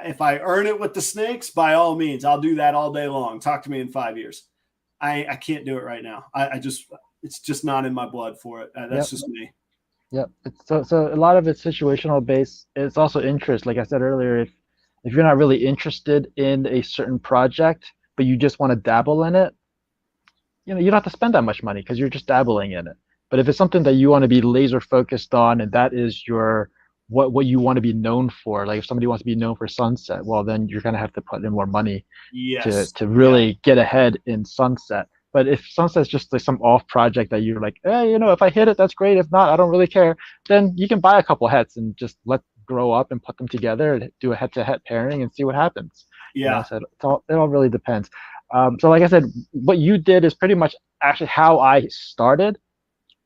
Speaker 1: If I earn it with the snakes, by all means, I'll do that all day long. Talk to me in 5 years. I can't do it right now. It's just not in my blood for it. That's just me.
Speaker 2: Yep. So a lot of it's situational based. It's also interest. Like I said earlier, if you're not really interested in a certain project, but you just want to dabble in it, you don't have to spend that much money because you're just dabbling in it. But if it's something that you want to be laser focused on, and that is what you want to be known for, like if somebody wants to be known for Sunset, well, then you're going to have to put in more money to really get ahead in Sunset. But if Sunset's just like some off project that you're like, hey, if I hit it, that's great. If not, I don't really care. Then you can buy a couple heads and just let grow up and put them together and do a head-to-head pairing and see what happens. So it all really depends. So like I said, what you did is pretty much actually how I started,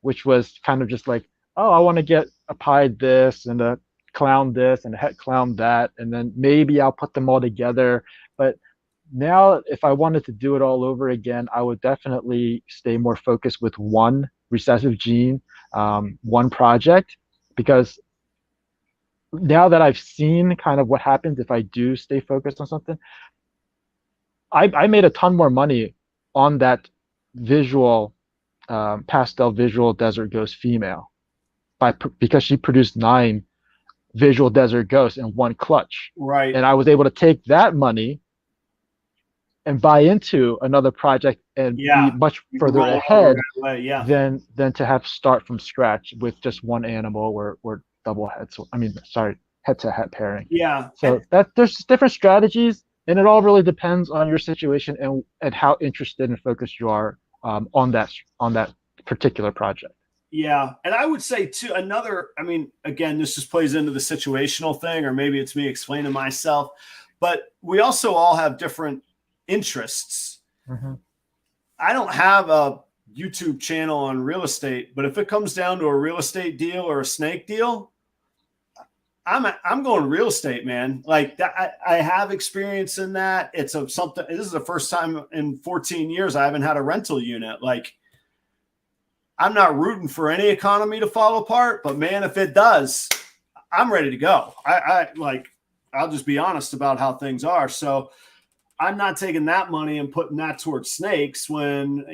Speaker 2: which was kind of just like, oh, I want to get a pied this and a clown this and a het clown that, and then maybe I'll put them all together. But now, if I wanted to do it all over again, I would definitely stay more focused with one recessive gene, one project, because now that I've seen kind of what happens if I do stay focused on something, I made a ton more money on that visual pastel visual Desert Ghost female because she produced 9 visual Desert Ghosts in one clutch.
Speaker 1: Right.
Speaker 2: And I was able to take that money and buy into another project and be much further ahead than to have start from scratch with just one animal or double heads. Head-to-head pairing.
Speaker 1: Yeah.
Speaker 2: So there's different strategies, and it all really depends on your situation and how interested and focused you are on that particular project.
Speaker 1: Yeah. And I would say too, again, this just plays into the situational thing, or maybe it's me explaining myself, but we also all have different interests.
Speaker 2: Mm-hmm.
Speaker 1: I don't have a YouTube channel on real estate, but if it comes down to a real estate deal or a snake deal, I'm going real estate, man. Like that, I have experience in that. This is the first time in 14 years I haven't had a rental unit. Like, I'm not rooting for any economy to fall apart, but man, if it does, I'm ready to go. I'll just be honest about how things are. So I'm not taking that money and putting that towards snakes when,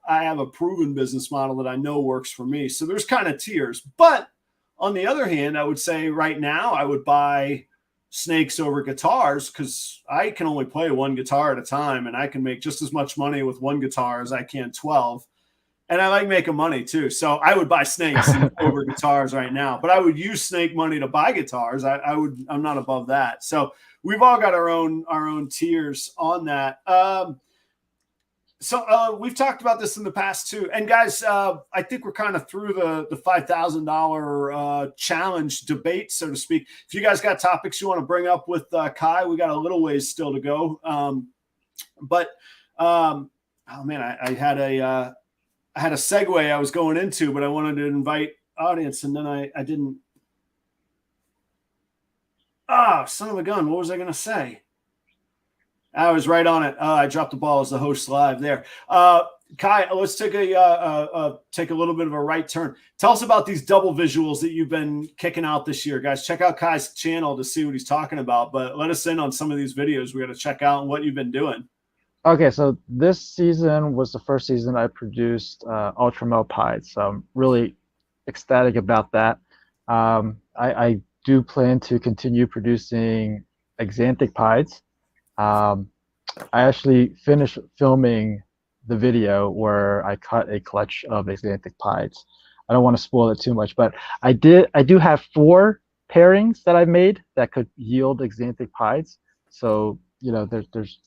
Speaker 1: I have a proven business model that I know works for me. So there's kind of tiers. But on the other hand, I would say right now I would buy snakes over guitars because I can only play one guitar at a time, and I can make just as much money with one guitar as I can 12. And I like making money too. So I would buy snakes over guitars right now, but I would use snake money to buy guitars. I'm not above that. So we've all got our own tiers on that. So we've talked about this in the past too. And guys, I think we're kind of through the $5,000 challenge debate, so to speak. If you guys got topics you want to bring up with Kai, we got a little ways still to go. Oh man, I had a segue I was going into, but I wanted to invite audience, and then I didn't. Son of a gun. What was I going to say? I was right on it. I dropped the ball as the host live there. Kai, let's take a little bit of a right turn. Tell us about these double visuals that you've been kicking out this year, guys. Check out Kai's channel to see what he's talking about, but let us in on some of these videos we got to check out and what you've been doing.
Speaker 2: Okay, so this season was the first season I produced Ultramel Pies, so I'm really ecstatic about that. I do plan to continue producing Xanthic Pies. I actually finished filming the video where I cut a clutch of Xanthic Pies. I don't want to spoil it too much, but I do have 4 pairings that I've made that could yield Xanthic Pies. So, you know, there's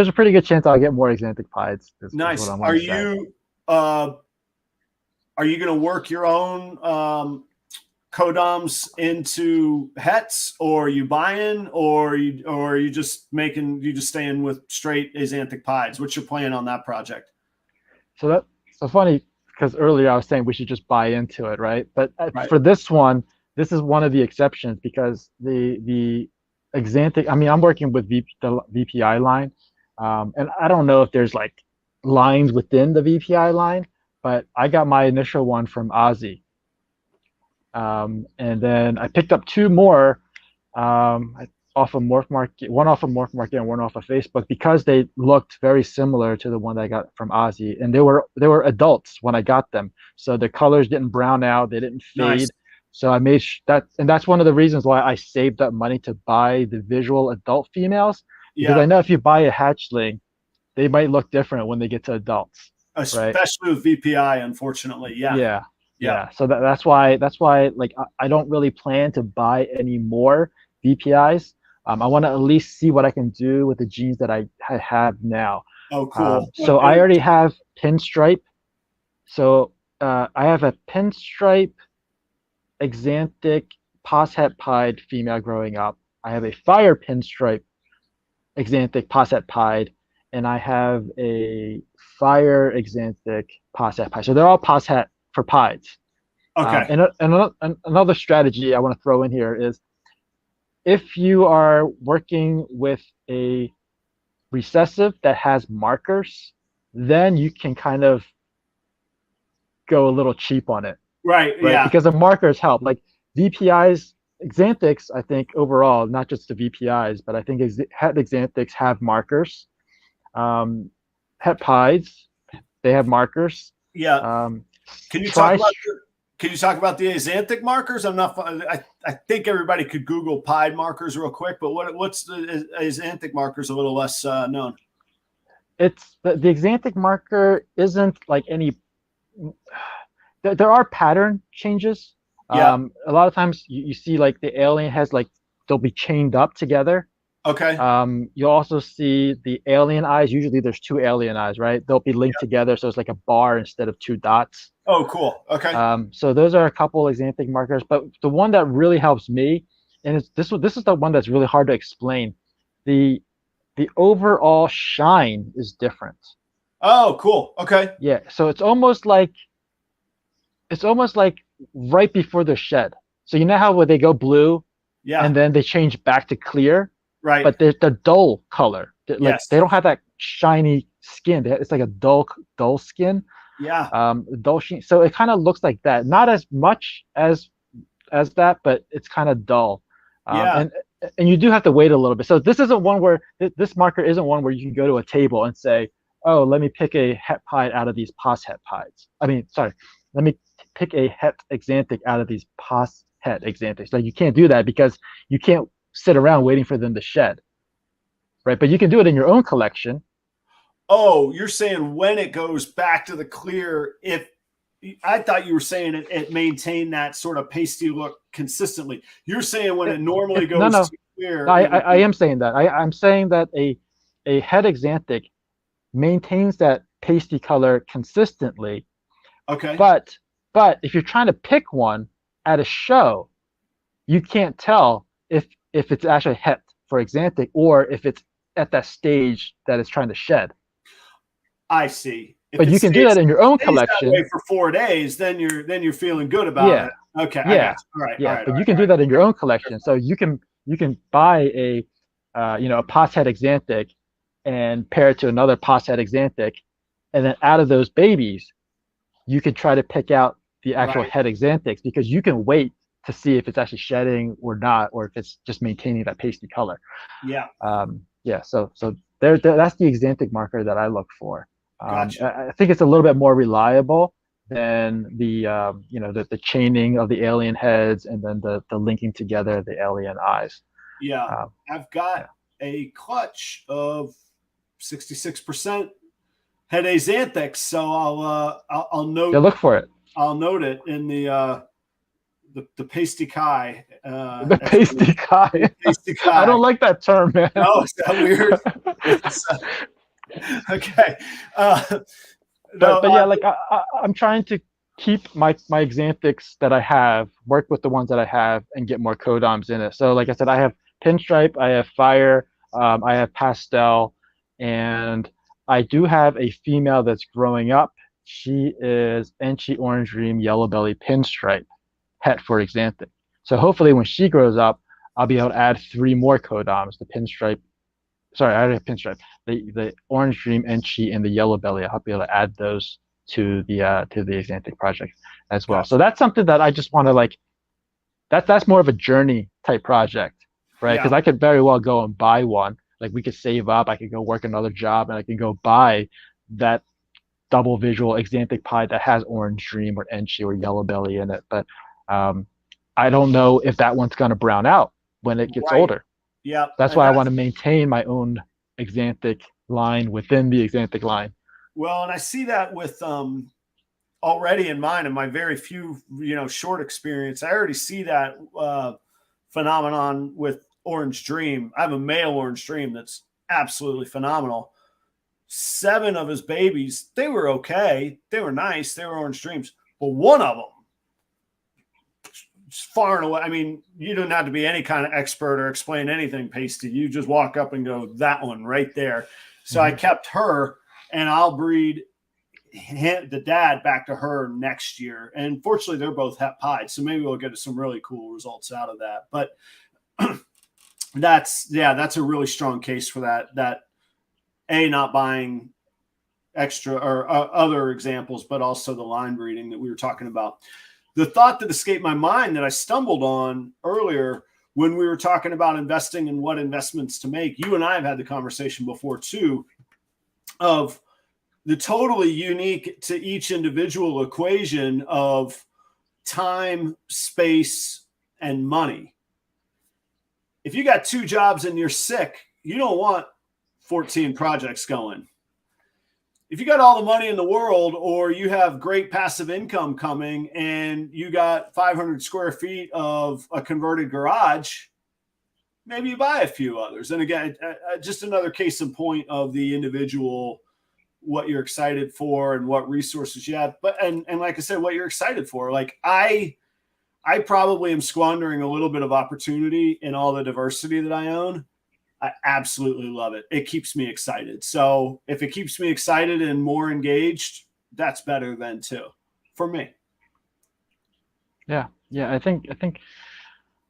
Speaker 2: a pretty good chance I'll get more Xanthic Pies.
Speaker 1: Nice. Are you going to work your own codoms into hets, or are you buying, or are you just staying with straight Xanthic Pies? What's your plan on that project?
Speaker 2: So that's so funny, because earlier I was saying we should just buy into it, right? But
Speaker 1: Right.
Speaker 2: For this one, this is one of the exceptions, because the Xanthic, I mean, I'm working with the VPI line, and I don't know if there's like lines within the VPI line, but I got my initial one from Ozzy. And then I picked up 2 more off of Morph Market, one off of Morph Market and one off of Facebook, because they looked very similar to the one that I got from Ozzy, and they were adults when I got them, so the colors didn't brown out, they didn't fade.
Speaker 1: Nice.
Speaker 2: So I made that, and that's one of the reasons why I saved up money to buy the visual adult females, because
Speaker 1: Yeah.
Speaker 2: I know if you buy a hatchling, they might look different when they get to adults,
Speaker 1: Especially
Speaker 2: right?
Speaker 1: with VPI, unfortunately. Yeah.
Speaker 2: Yeah. So that's why like I don't really plan to buy any more VPIs. I want to at least see what I can do with the genes that I have now.
Speaker 1: Oh, cool.
Speaker 2: So I already have pinstripe. So I have a pinstripe Xanthic Posset Pied female growing up. I have a fire pinstripe Xanthic Posset Pied, and I have a fire Xanthic Posset Pied. So they're all Posset for pies.
Speaker 1: Okay.
Speaker 2: And another strategy I want to throw in here is, if you are working with a recessive that has markers, then you can kind of go a little cheap on it.
Speaker 1: Right.
Speaker 2: Right.
Speaker 1: Yeah.
Speaker 2: Because the markers help. Like VPIs, Xanthics, I think overall, not just the VPIs, but I think het Xanthics have markers. Het pies, they have markers.
Speaker 1: Yeah. Can you talk about the Xanthic markers? I think everybody could Google pied markers real quick, but what's the Xanthic markers? A little less known.
Speaker 2: It's the Xanthic marker isn't like any. There are pattern changes.
Speaker 1: Yeah.
Speaker 2: A lot of times you see like the alien has like, they'll be chained up together.
Speaker 1: Okay.
Speaker 2: You'll also see the alien eyes. Usually there's 2 alien eyes, right? They'll be linked together, so it's like a bar instead of 2 dots.
Speaker 1: Oh, cool. Okay.
Speaker 2: So those are a couple of Xanthic markers, but the one that really helps me, and this is the one that's really hard to explain. The overall shine is different.
Speaker 1: Oh, cool. Okay.
Speaker 2: Yeah. So it's almost like right before they're shed. So you know how when they go blue, and then they change back to clear,
Speaker 1: right?
Speaker 2: But they're dull color. Like
Speaker 1: Yes.
Speaker 2: they don't have that shiny skin. It's like a dull skin.
Speaker 1: Yeah.
Speaker 2: Dull sheen. So it kind of looks like that. Not as much as that, but it's kind of dull.
Speaker 1: Yeah.
Speaker 2: And you do have to wait a little bit. So this isn't one where this marker isn't one where you can go to a table and say, oh, let me pick a het pied out of these pos het pies. I mean, sorry, let me pick a het Xanthic out of these pos het Xanthics. Like, you can't do that because you can't sit around waiting for them to shed, right? But you can do it in your own collection.
Speaker 1: Oh, you're saying when it goes back to the clear, if I thought you were saying it maintained that sort of pasty look consistently. You're saying when it normally goes to clear.
Speaker 2: No, I am saying that. I'm saying that a het Xanthic maintains that pasty color consistently.
Speaker 1: Okay.
Speaker 2: But if you're trying to pick one at a show, you can't tell if it's actually het for Xanthic or if it's at that stage that it's trying to shed.
Speaker 1: I see.
Speaker 2: But you can do that in your own collection.
Speaker 1: That way for 4 days, then you're feeling good about it. Okay.
Speaker 2: Yeah.
Speaker 1: All right.
Speaker 2: Yeah.
Speaker 1: All right,
Speaker 2: but you can do that in your own collection. So you can buy a a pos het Xanthic and pair it to another pos head Xanthic, and then out of those babies, you can try to pick out the actual
Speaker 1: Right.
Speaker 2: head Xanthics, because you can wait to see if it's actually shedding or not, or if it's just maintaining that pasty color.
Speaker 1: Yeah.
Speaker 2: Yeah, so that's the Xanthic marker that I look for.
Speaker 1: Gotcha.
Speaker 2: I think it's a little bit more reliable than the chaining of the alien heads and then the linking together the alien eyes.
Speaker 1: Yeah. I've got
Speaker 2: Yeah.
Speaker 1: a clutch of 66% head Xanthics, so I'll note.
Speaker 2: Yeah, look for it.
Speaker 1: I'll note it in the pasty kai.
Speaker 2: The pasty kai.
Speaker 1: Pasty kai.
Speaker 2: I don't like that term, man.
Speaker 1: No, is that weird? Okay.
Speaker 2: But yeah, like I'm trying to keep my Xanthics that I have, work with the ones that I have, and get more codoms in it. So like I said, I have pinstripe, I have fire, I have pastel, and I do have a female that's growing up. She is Enchi Orange Dream Yellow Belly Pinstripe het for Xanthic. So hopefully when she grows up, I'll be able to add 3 more codoms, the pinstripe. Sorry, I already have pinstripe. The Orange Dream, Enchi, and the Yellow Belly. I'll be able to add those to the Xanthic project as well.
Speaker 1: Gotcha.
Speaker 2: So that's something that I just want to like. That's more of a journey type project, right? Because I could very well go and buy one. Like we could save up. I could go work another job, and I can go buy that double visual Xanthic pie that has Orange Dream or Enchi or Yellow Belly in it. But I don't know if that one's going to brown out when it gets older.
Speaker 1: Yeah.
Speaker 2: That's why I want to maintain my own Xanthic line within the Xanthic line.
Speaker 1: Well, and I see that with already in mine, in my very few, short experience, I already see that phenomenon with Orange Dream. I have a male Orange Dream that's absolutely phenomenal. 7 of his babies, they were okay. They were nice. They were Orange Dreams. But one of them, far and away, I mean, you don't have to be any kind of expert or explain anything, Pasty. You just walk up and go, that one right there. So I kept her, and I'll breed the dad back to her next year. And fortunately, they're both het pied, so maybe we'll get some really cool results out of that. But that's a really strong case for that not buying extra or other examples, but also the line breeding that we were talking about. The thought that escaped my mind that I stumbled on earlier when we were talking about investing and what investments to make, you and I have had the conversation before too, of the totally unique to each individual equation of time, space, and money. If you got 2 jobs and you're sick, you don't want 14 projects going. If you got all the money in the world, or you have great passive income coming and you got 500 square feet of a converted garage, maybe you buy a few others. And again, just another case in point of the individual, what you're excited for and what resources you have. But, and like I said, what you're excited for. Like I probably am squandering a little bit of opportunity in all the diversity that I own. I absolutely love it. It keeps me excited. So if it keeps me excited and more engaged, that's better than too, for me.
Speaker 2: Yeah. I think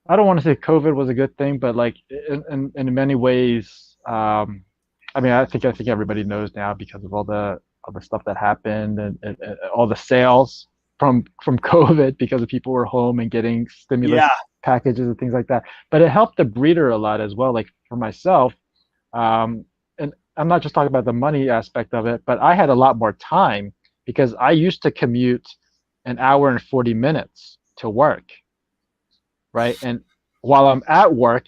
Speaker 2: I don't want to say COVID was a good thing, but like in many ways, I mean, I think everybody knows now because of all the stuff that happened and all the sales from COVID, because of people were home and getting stimulus packages and things like that. But it helped the breeder a lot as well. Like for myself, and I'm not just talking about the money aspect of it, but I had a lot more time because I used to commute an hour and 40 minutes to work, right? And while I'm at work,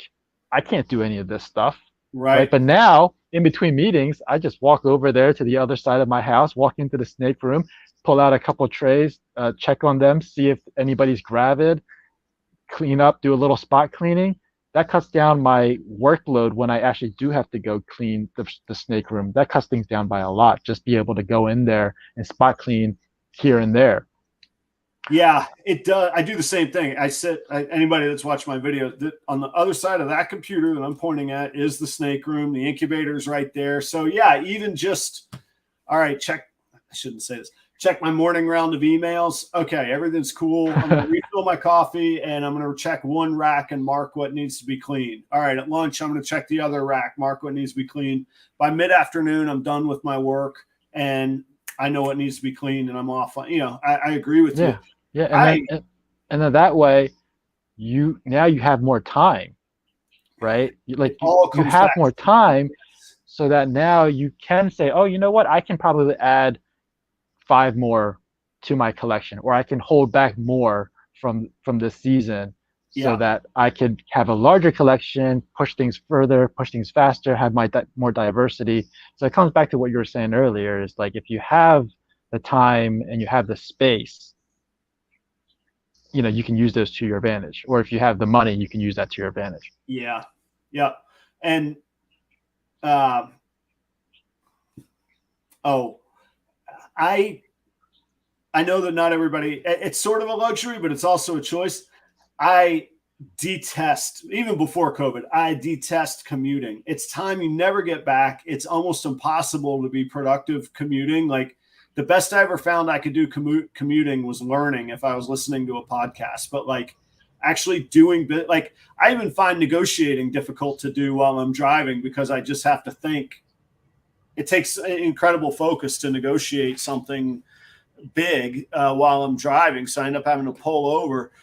Speaker 2: I can't do any of this stuff, right? But now, in between meetings, I just walk over there to the other side of my house, walk into the snake room, pull out a couple of trays, check on them, see if anybody's gravid, clean up, do a little spot cleaning. That cuts down my workload when I actually do have to go clean the snake room. That cuts things down by a lot. Just be able to go in there and spot clean here and there.
Speaker 1: Yeah, it does. I do the same thing. Anybody that's watched my video, on the other side of that computer that I'm pointing at is the snake room. The incubator's right there. So yeah, even just, all right, check. I shouldn't say this. check my morning round of emails. Okay, everything's cool. I'm going to refill my coffee, and I'm going to check one rack and mark what needs to be cleaned. All right, at lunch, I'm going to check the other rack, mark what needs to be cleaned. By mid-afternoon, I'm done with my work, and I know what needs to be cleaned, and I'm off. I agree with you.
Speaker 2: Yeah, and then that way, you have more time, right? You have more time, so that now you can say, oh, you know what? I can probably add 5 more to my collection, or I can hold back more from this season, so that I could have a larger collection, push things further, push things faster, have more diversity. So it comes back to what you were saying earlier, is like, if you have the time and you have the space, you can use those to your advantage. Or if you have the money, you can use that to your advantage.
Speaker 1: Yeah. And I know that not everybody, it's sort of a luxury, but it's also a choice. I detest, even before COVID, I detest commuting. It's time you never get back. It's almost impossible to be productive commuting. Like, the best I ever found I could do commuting was learning if I was listening to a podcast. But like, actually doing like, I even find negotiating difficult to do while I'm driving, because I just have to think. It takes incredible focus to negotiate something big while I'm driving, so I end up having to pull over.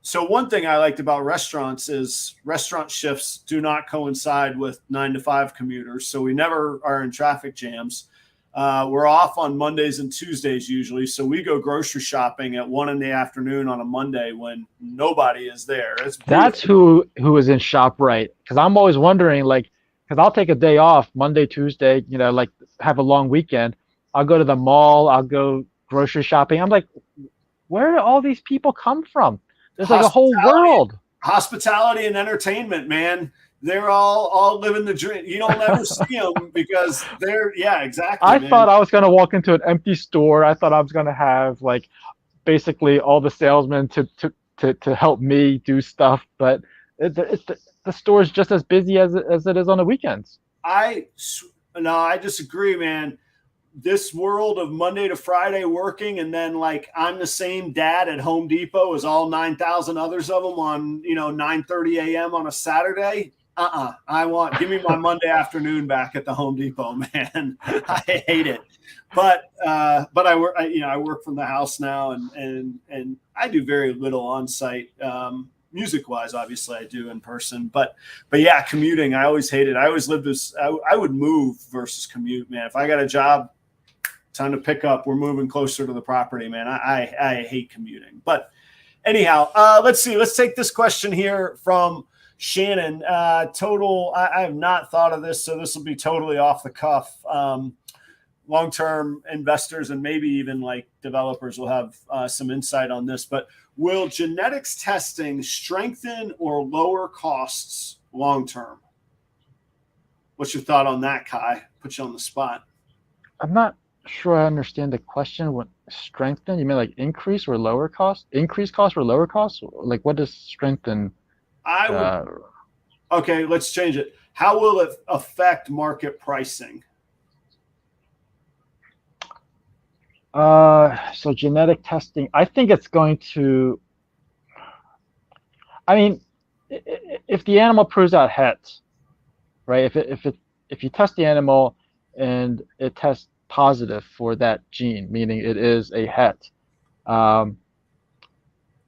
Speaker 1: So one thing I liked about restaurants is restaurant shifts do not coincide with 9 to 5 commuters, so we never are in traffic jams. We're off on Mondays and Tuesdays usually, so we go grocery shopping at 1 in the afternoon on a Monday when nobody is there.
Speaker 2: That's who is in ShopRite, because I'm always wondering, like, because I'll take a day off Monday, Tuesday, like have a long weekend. I'll go to the mall, I'll go grocery shopping. I'm like, where do all these people come from? There's like a whole world.
Speaker 1: Hospitality and entertainment, man. They're all living the dream. You don't ever see them because they're, exactly.
Speaker 2: I thought I was going to walk into an empty store. I thought I was going to have like basically all the salesmen to help me do stuff, but the store is just as busy as it is on the weekends.
Speaker 1: I disagree, man. This world of Monday to Friday working, and then like I'm the same dad at Home Depot as all 9,000 others of them on 9:30 a.m. on a Saturday. Give me my Monday afternoon back at the Home Depot, man. I hate it. But I work I work from the house now, and I do very little on site. Music wise, obviously I do in person, but yeah, commuting, I always hated. I always lived this. I would move versus commute, man. If I got a job, time to pick up, we're moving closer to the property, man. I hate commuting. But anyhow, let's see. Let's take this question here from Shannon. I have not thought of this, so this will be totally off the cuff. Long-term investors and maybe even like developers will have some insight on this, but will genetics testing strengthen or lower costs long-term? What's your thought on that, Kai? Put you on the spot.
Speaker 2: I'm not sure I understand the question. What strengthen? You mean like increase or lower cost? Increase cost or lower cost? Like, what does strengthen?
Speaker 1: Okay, let's change it. How will it affect market pricing?
Speaker 2: So genetic testing, I think it's going to, I mean, if the animal proves out het, right? If you test the animal and it tests positive for that gene, meaning it is a het, the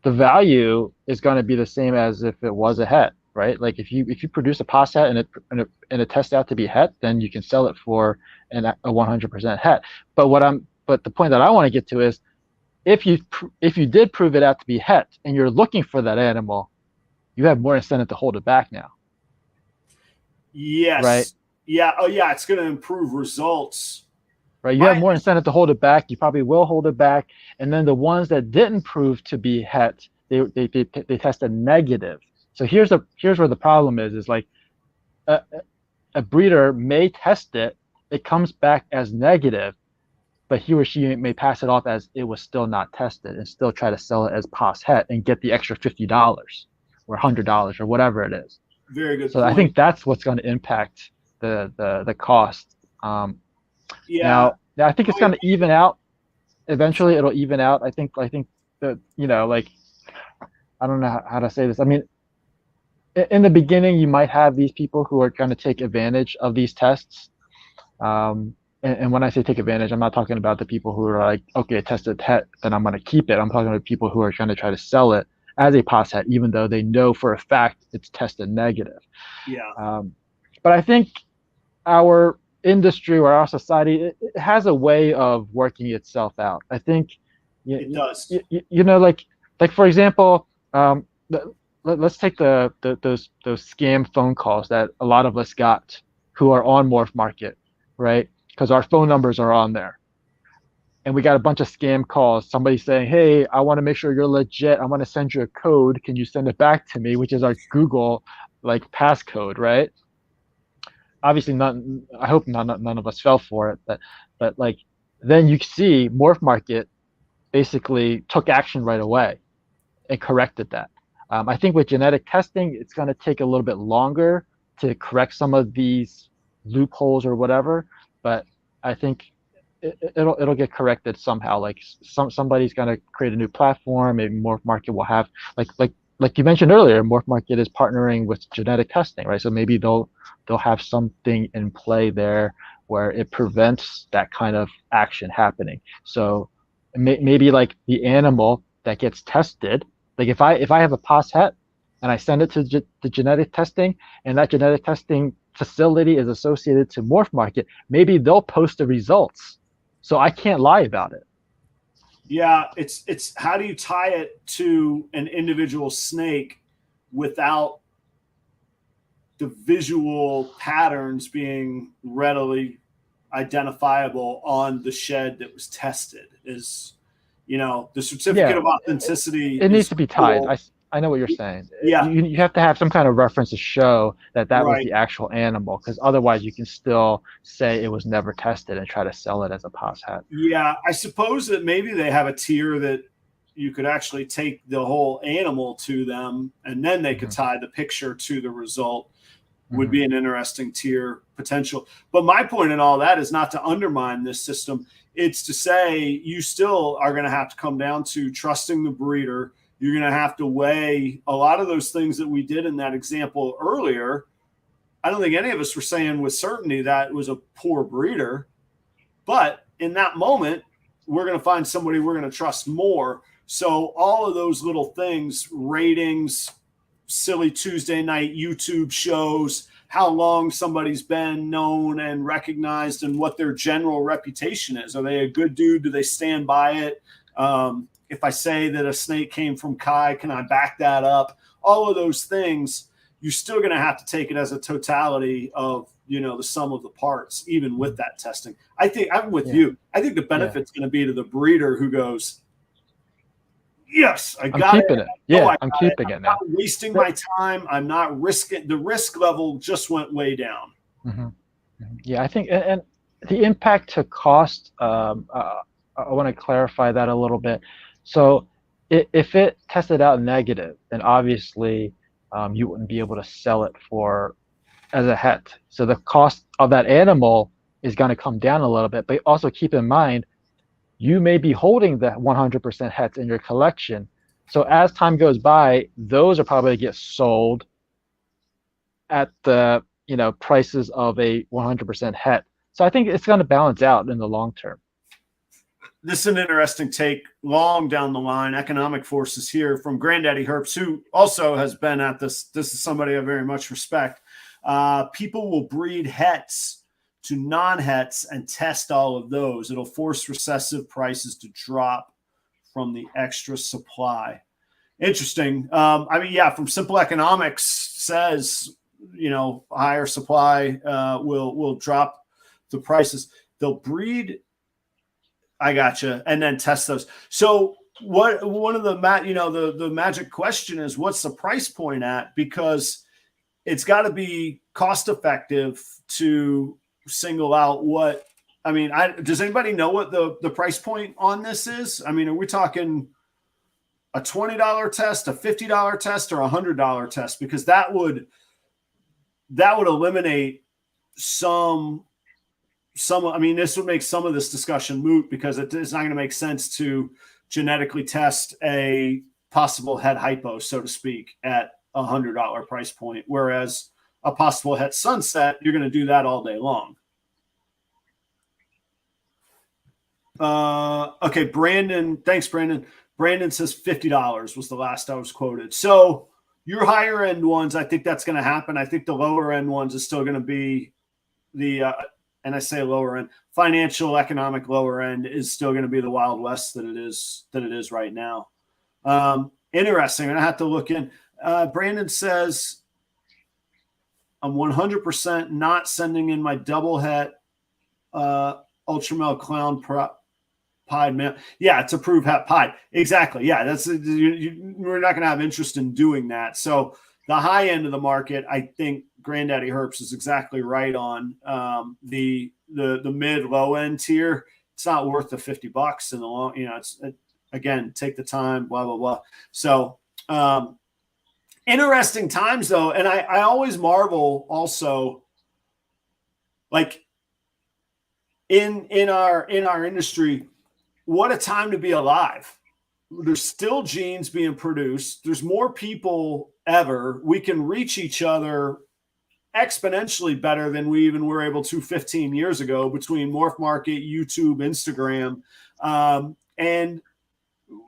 Speaker 2: value is going to be the same as if it was a het, right? Like if you produce a pos het and it tests out to be het, then you can sell it for a 100% het. But the point that I want to get to is, if you did prove it out to be het and you're looking for that animal, you have more incentive to hold it back now.
Speaker 1: Yes.
Speaker 2: Right.
Speaker 1: Yeah. Oh, yeah. It's going to improve results.
Speaker 2: Right. You have more incentive to hold it back. You probably will hold it back. And then the ones that didn't prove to be het, they tested negative. So here's where the problem is like a breeder may test it. It comes back as negative, but he or she may pass it off as it was still not tested and still try to sell it as pos het and get the extra $50 or $100 or whatever it is.
Speaker 1: Very good.
Speaker 2: So point. I think that's what's going to impact the cost. Now I think it's going to even out. eventually it'll even out. I think that, like, I don't know how to say this. I mean, in the beginning, you might have these people who are going to take advantage of these tests. And when I say take advantage, I'm not talking about the people who are like, okay, tested het, then I'm going to keep it. I'm talking about people who are trying to try to sell it as a POS het, even though they know for a fact it's tested negative.
Speaker 1: Yeah,
Speaker 2: But I think our industry or our society, it has a way of working itself out. I think,
Speaker 1: it does.
Speaker 2: like for example, let's take those scam phone calls that a lot of us got who are on Morph Market, right? Because our phone numbers are on there. And we got a bunch of scam calls. Somebody saying, "Hey, I want to make sure you're legit. I want to send you a code. Can you send it back to me?" Which is our Google like passcode, right? Obviously, none. I hope none of us fell for it, but like then you see Morph Market basically took action right away and corrected that. I think with genetic testing, it's going to take a little bit longer to correct some of these loopholes or whatever, but I think it'll get corrected somehow. Like somebody's going to create a new platform. Maybe Morph Market will have like you mentioned earlier. Morph Market is partnering with genetic testing, right? So maybe they'll have something in play there where it prevents that kind of action happening. So maybe like the animal that gets tested, like if I have a POS het and I send it to the genetic testing, and that genetic testing facility is associated to Morph Market, maybe they'll post the results, so I can't lie about it.
Speaker 1: Yeah, it's how do you tie it to an individual snake without the visual patterns being readily identifiable on the shed that was tested? Is, the certificate of authenticity
Speaker 2: it needs to be tied.
Speaker 1: cool.
Speaker 2: I know what you're saying.
Speaker 1: Yeah,
Speaker 2: You have to have some kind of reference to show that was
Speaker 1: right.
Speaker 2: the actual animal, because otherwise you can still say it was never tested and try to sell it as a POS het.
Speaker 1: Yeah, I suppose that maybe they have a tier that you could actually take the whole animal to them, and then they could tie the picture to the result. Would be an interesting tier potential. But my point in all that is not to undermine this system. It's to say you still are going to have to come down to trusting the breeder. You're going to have to weigh a lot of those things that we did in that example earlier. I don't think any of us were saying with certainty that it was a poor breeder, but in that moment, we're going to find somebody we're going to trust more. So all of those little things, ratings, silly Tuesday night YouTube shows, how long somebody's been known and recognized, and what their general reputation is. Are they a good dude? Do they stand by it? If I say that a snake came from Kai, can I back that up? All of those things, you're still going to have to take it as a totality of, the sum of the parts, even with that testing. I think I'm with you. I think the benefit's going to be to the breeder who goes, yes, I'm
Speaker 2: keeping it. Yeah, I'm keeping it now.
Speaker 1: I'm not wasting my time. I'm not risking. The risk level just went way down.
Speaker 2: Yeah, I think, and the impact to cost, I want to clarify that a little bit. So if it tested out negative, then obviously you wouldn't be able to sell it as a het. So the cost of that animal is going to come down a little bit. But also keep in mind, you may be holding the 100% hets in your collection. So as time goes by, those are probably going to get sold at the prices of a 100% het. So I think it's going to balance out in the long term.
Speaker 1: This is an interesting take long down the line. Economic forces here from Granddaddy Herps, who also has been at this. This is somebody I very much respect. People will breed hets to non-hets and test all of those. It'll force recessive prices to drop from the extra supply. Interesting. From Simple Economics says, higher supply will drop the prices. They'll breed. I gotcha. And then test those. So one of the the magic question is, what's the price point at? Because it's got to be cost effective to single out what. Does anybody know what the price point on this is? Are we talking a $20 test, a $50 test, or a $100 test? Because that would eliminate some this would make some of this discussion moot because it's not going to make sense to genetically test a possible head hypo, so to speak, at $100 price point, whereas a possible het sunset, you're going to do that all day long. Okay, Brandon. Thanks, Brandon. Brandon says $50 was the last I was quoted. So your higher end ones, I think that's going to happen. I think the lower end ones is still going to be and I say lower end, financial, economic lower end is still going to be the Wild West that it is right now. Interesting. I'm going to have to look in. Brandon says, I'm 100% not sending in my double het Ultramel Clown Pied man. Yeah, it's approved het pied. Exactly. Yeah, we're not going to have interest in doing that. So the high end of the market, I think Granddaddy Herps is exactly right on. The mid low end tier, it's not worth the $50 in the long. Again, take the time. Blah blah blah. So interesting times though, and I always marvel also, like in our industry, what a time to be alive. There's still genes being produced. There's more people ever. We can reach each other exponentially better than we even were able to 15 years ago between Morph Market, YouTube, Instagram. And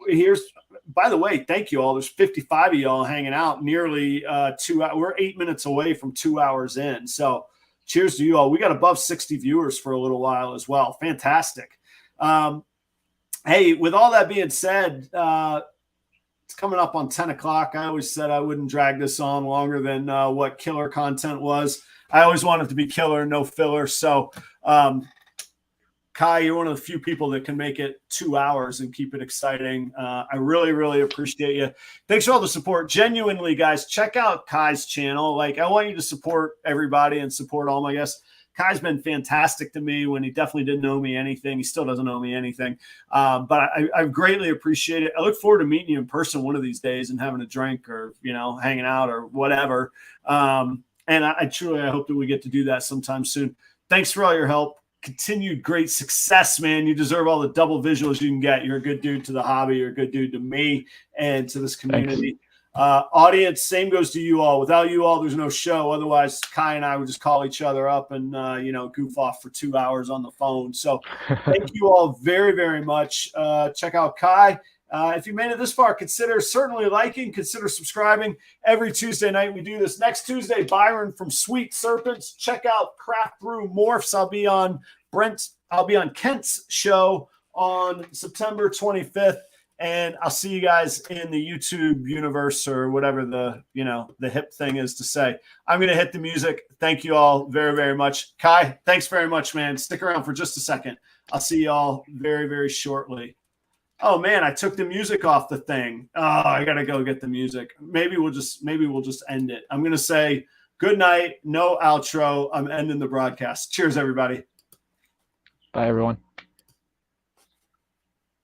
Speaker 1: here's, by the way, thank you all. There's 55 of y'all hanging out nearly 2 hours. We're 8 minutes away from 2 hours in. So cheers to you all. We got above 60 viewers for a little while as well. Fantastic. Hey, with all that being said, it's coming up on 10 o'clock. I always said I wouldn't drag this on longer than what killer content was. I always want it to be killer, no filler. So, Kai, you're one of the few people that can make it 2 hours and keep it exciting. I really, really appreciate you. Thanks for all the support. Genuinely, guys, check out Kai's channel. Like, I want you to support everybody and support all my guests. Kai's been fantastic to me when he definitely didn't owe me anything. He still doesn't owe me anything. But I greatly appreciate it. I look forward to meeting you in person one of these days and having a drink or, hanging out or whatever. And I truly hope that we get to do that sometime soon. Thanks for all your help. Continued great success, man. You deserve all the double visuals you can get. You're a good dude to the hobby. You're a good dude to me and to this community. Thanks. Audience, same goes to you all. Without you all, there's no show. Otherwise, Kai and I would just call each other up and, goof off for 2 hours on the phone. So thank you all very, very much. Check out Kai. If you made it this far, consider certainly liking, consider subscribing. Every Tuesday night we do this. Next Tuesday, Byron from Sweet Serpents. Check out Craft Brew Morphs. I'll be on Kent's show on September 25th. And I'll see you guys in the YouTube universe or whatever the hip thing is to say. I'm going to hit the music. Thank you all very, very much. Kai, thanks very much, man. Stick around for just a second. I'll see you all very, very shortly. Oh man, I took the music off the thing. Oh, I got to go get the music. Maybe we'll just end it. I'm going to say good night. No outro. I'm ending the broadcast. Cheers, everybody.
Speaker 2: Bye, everyone.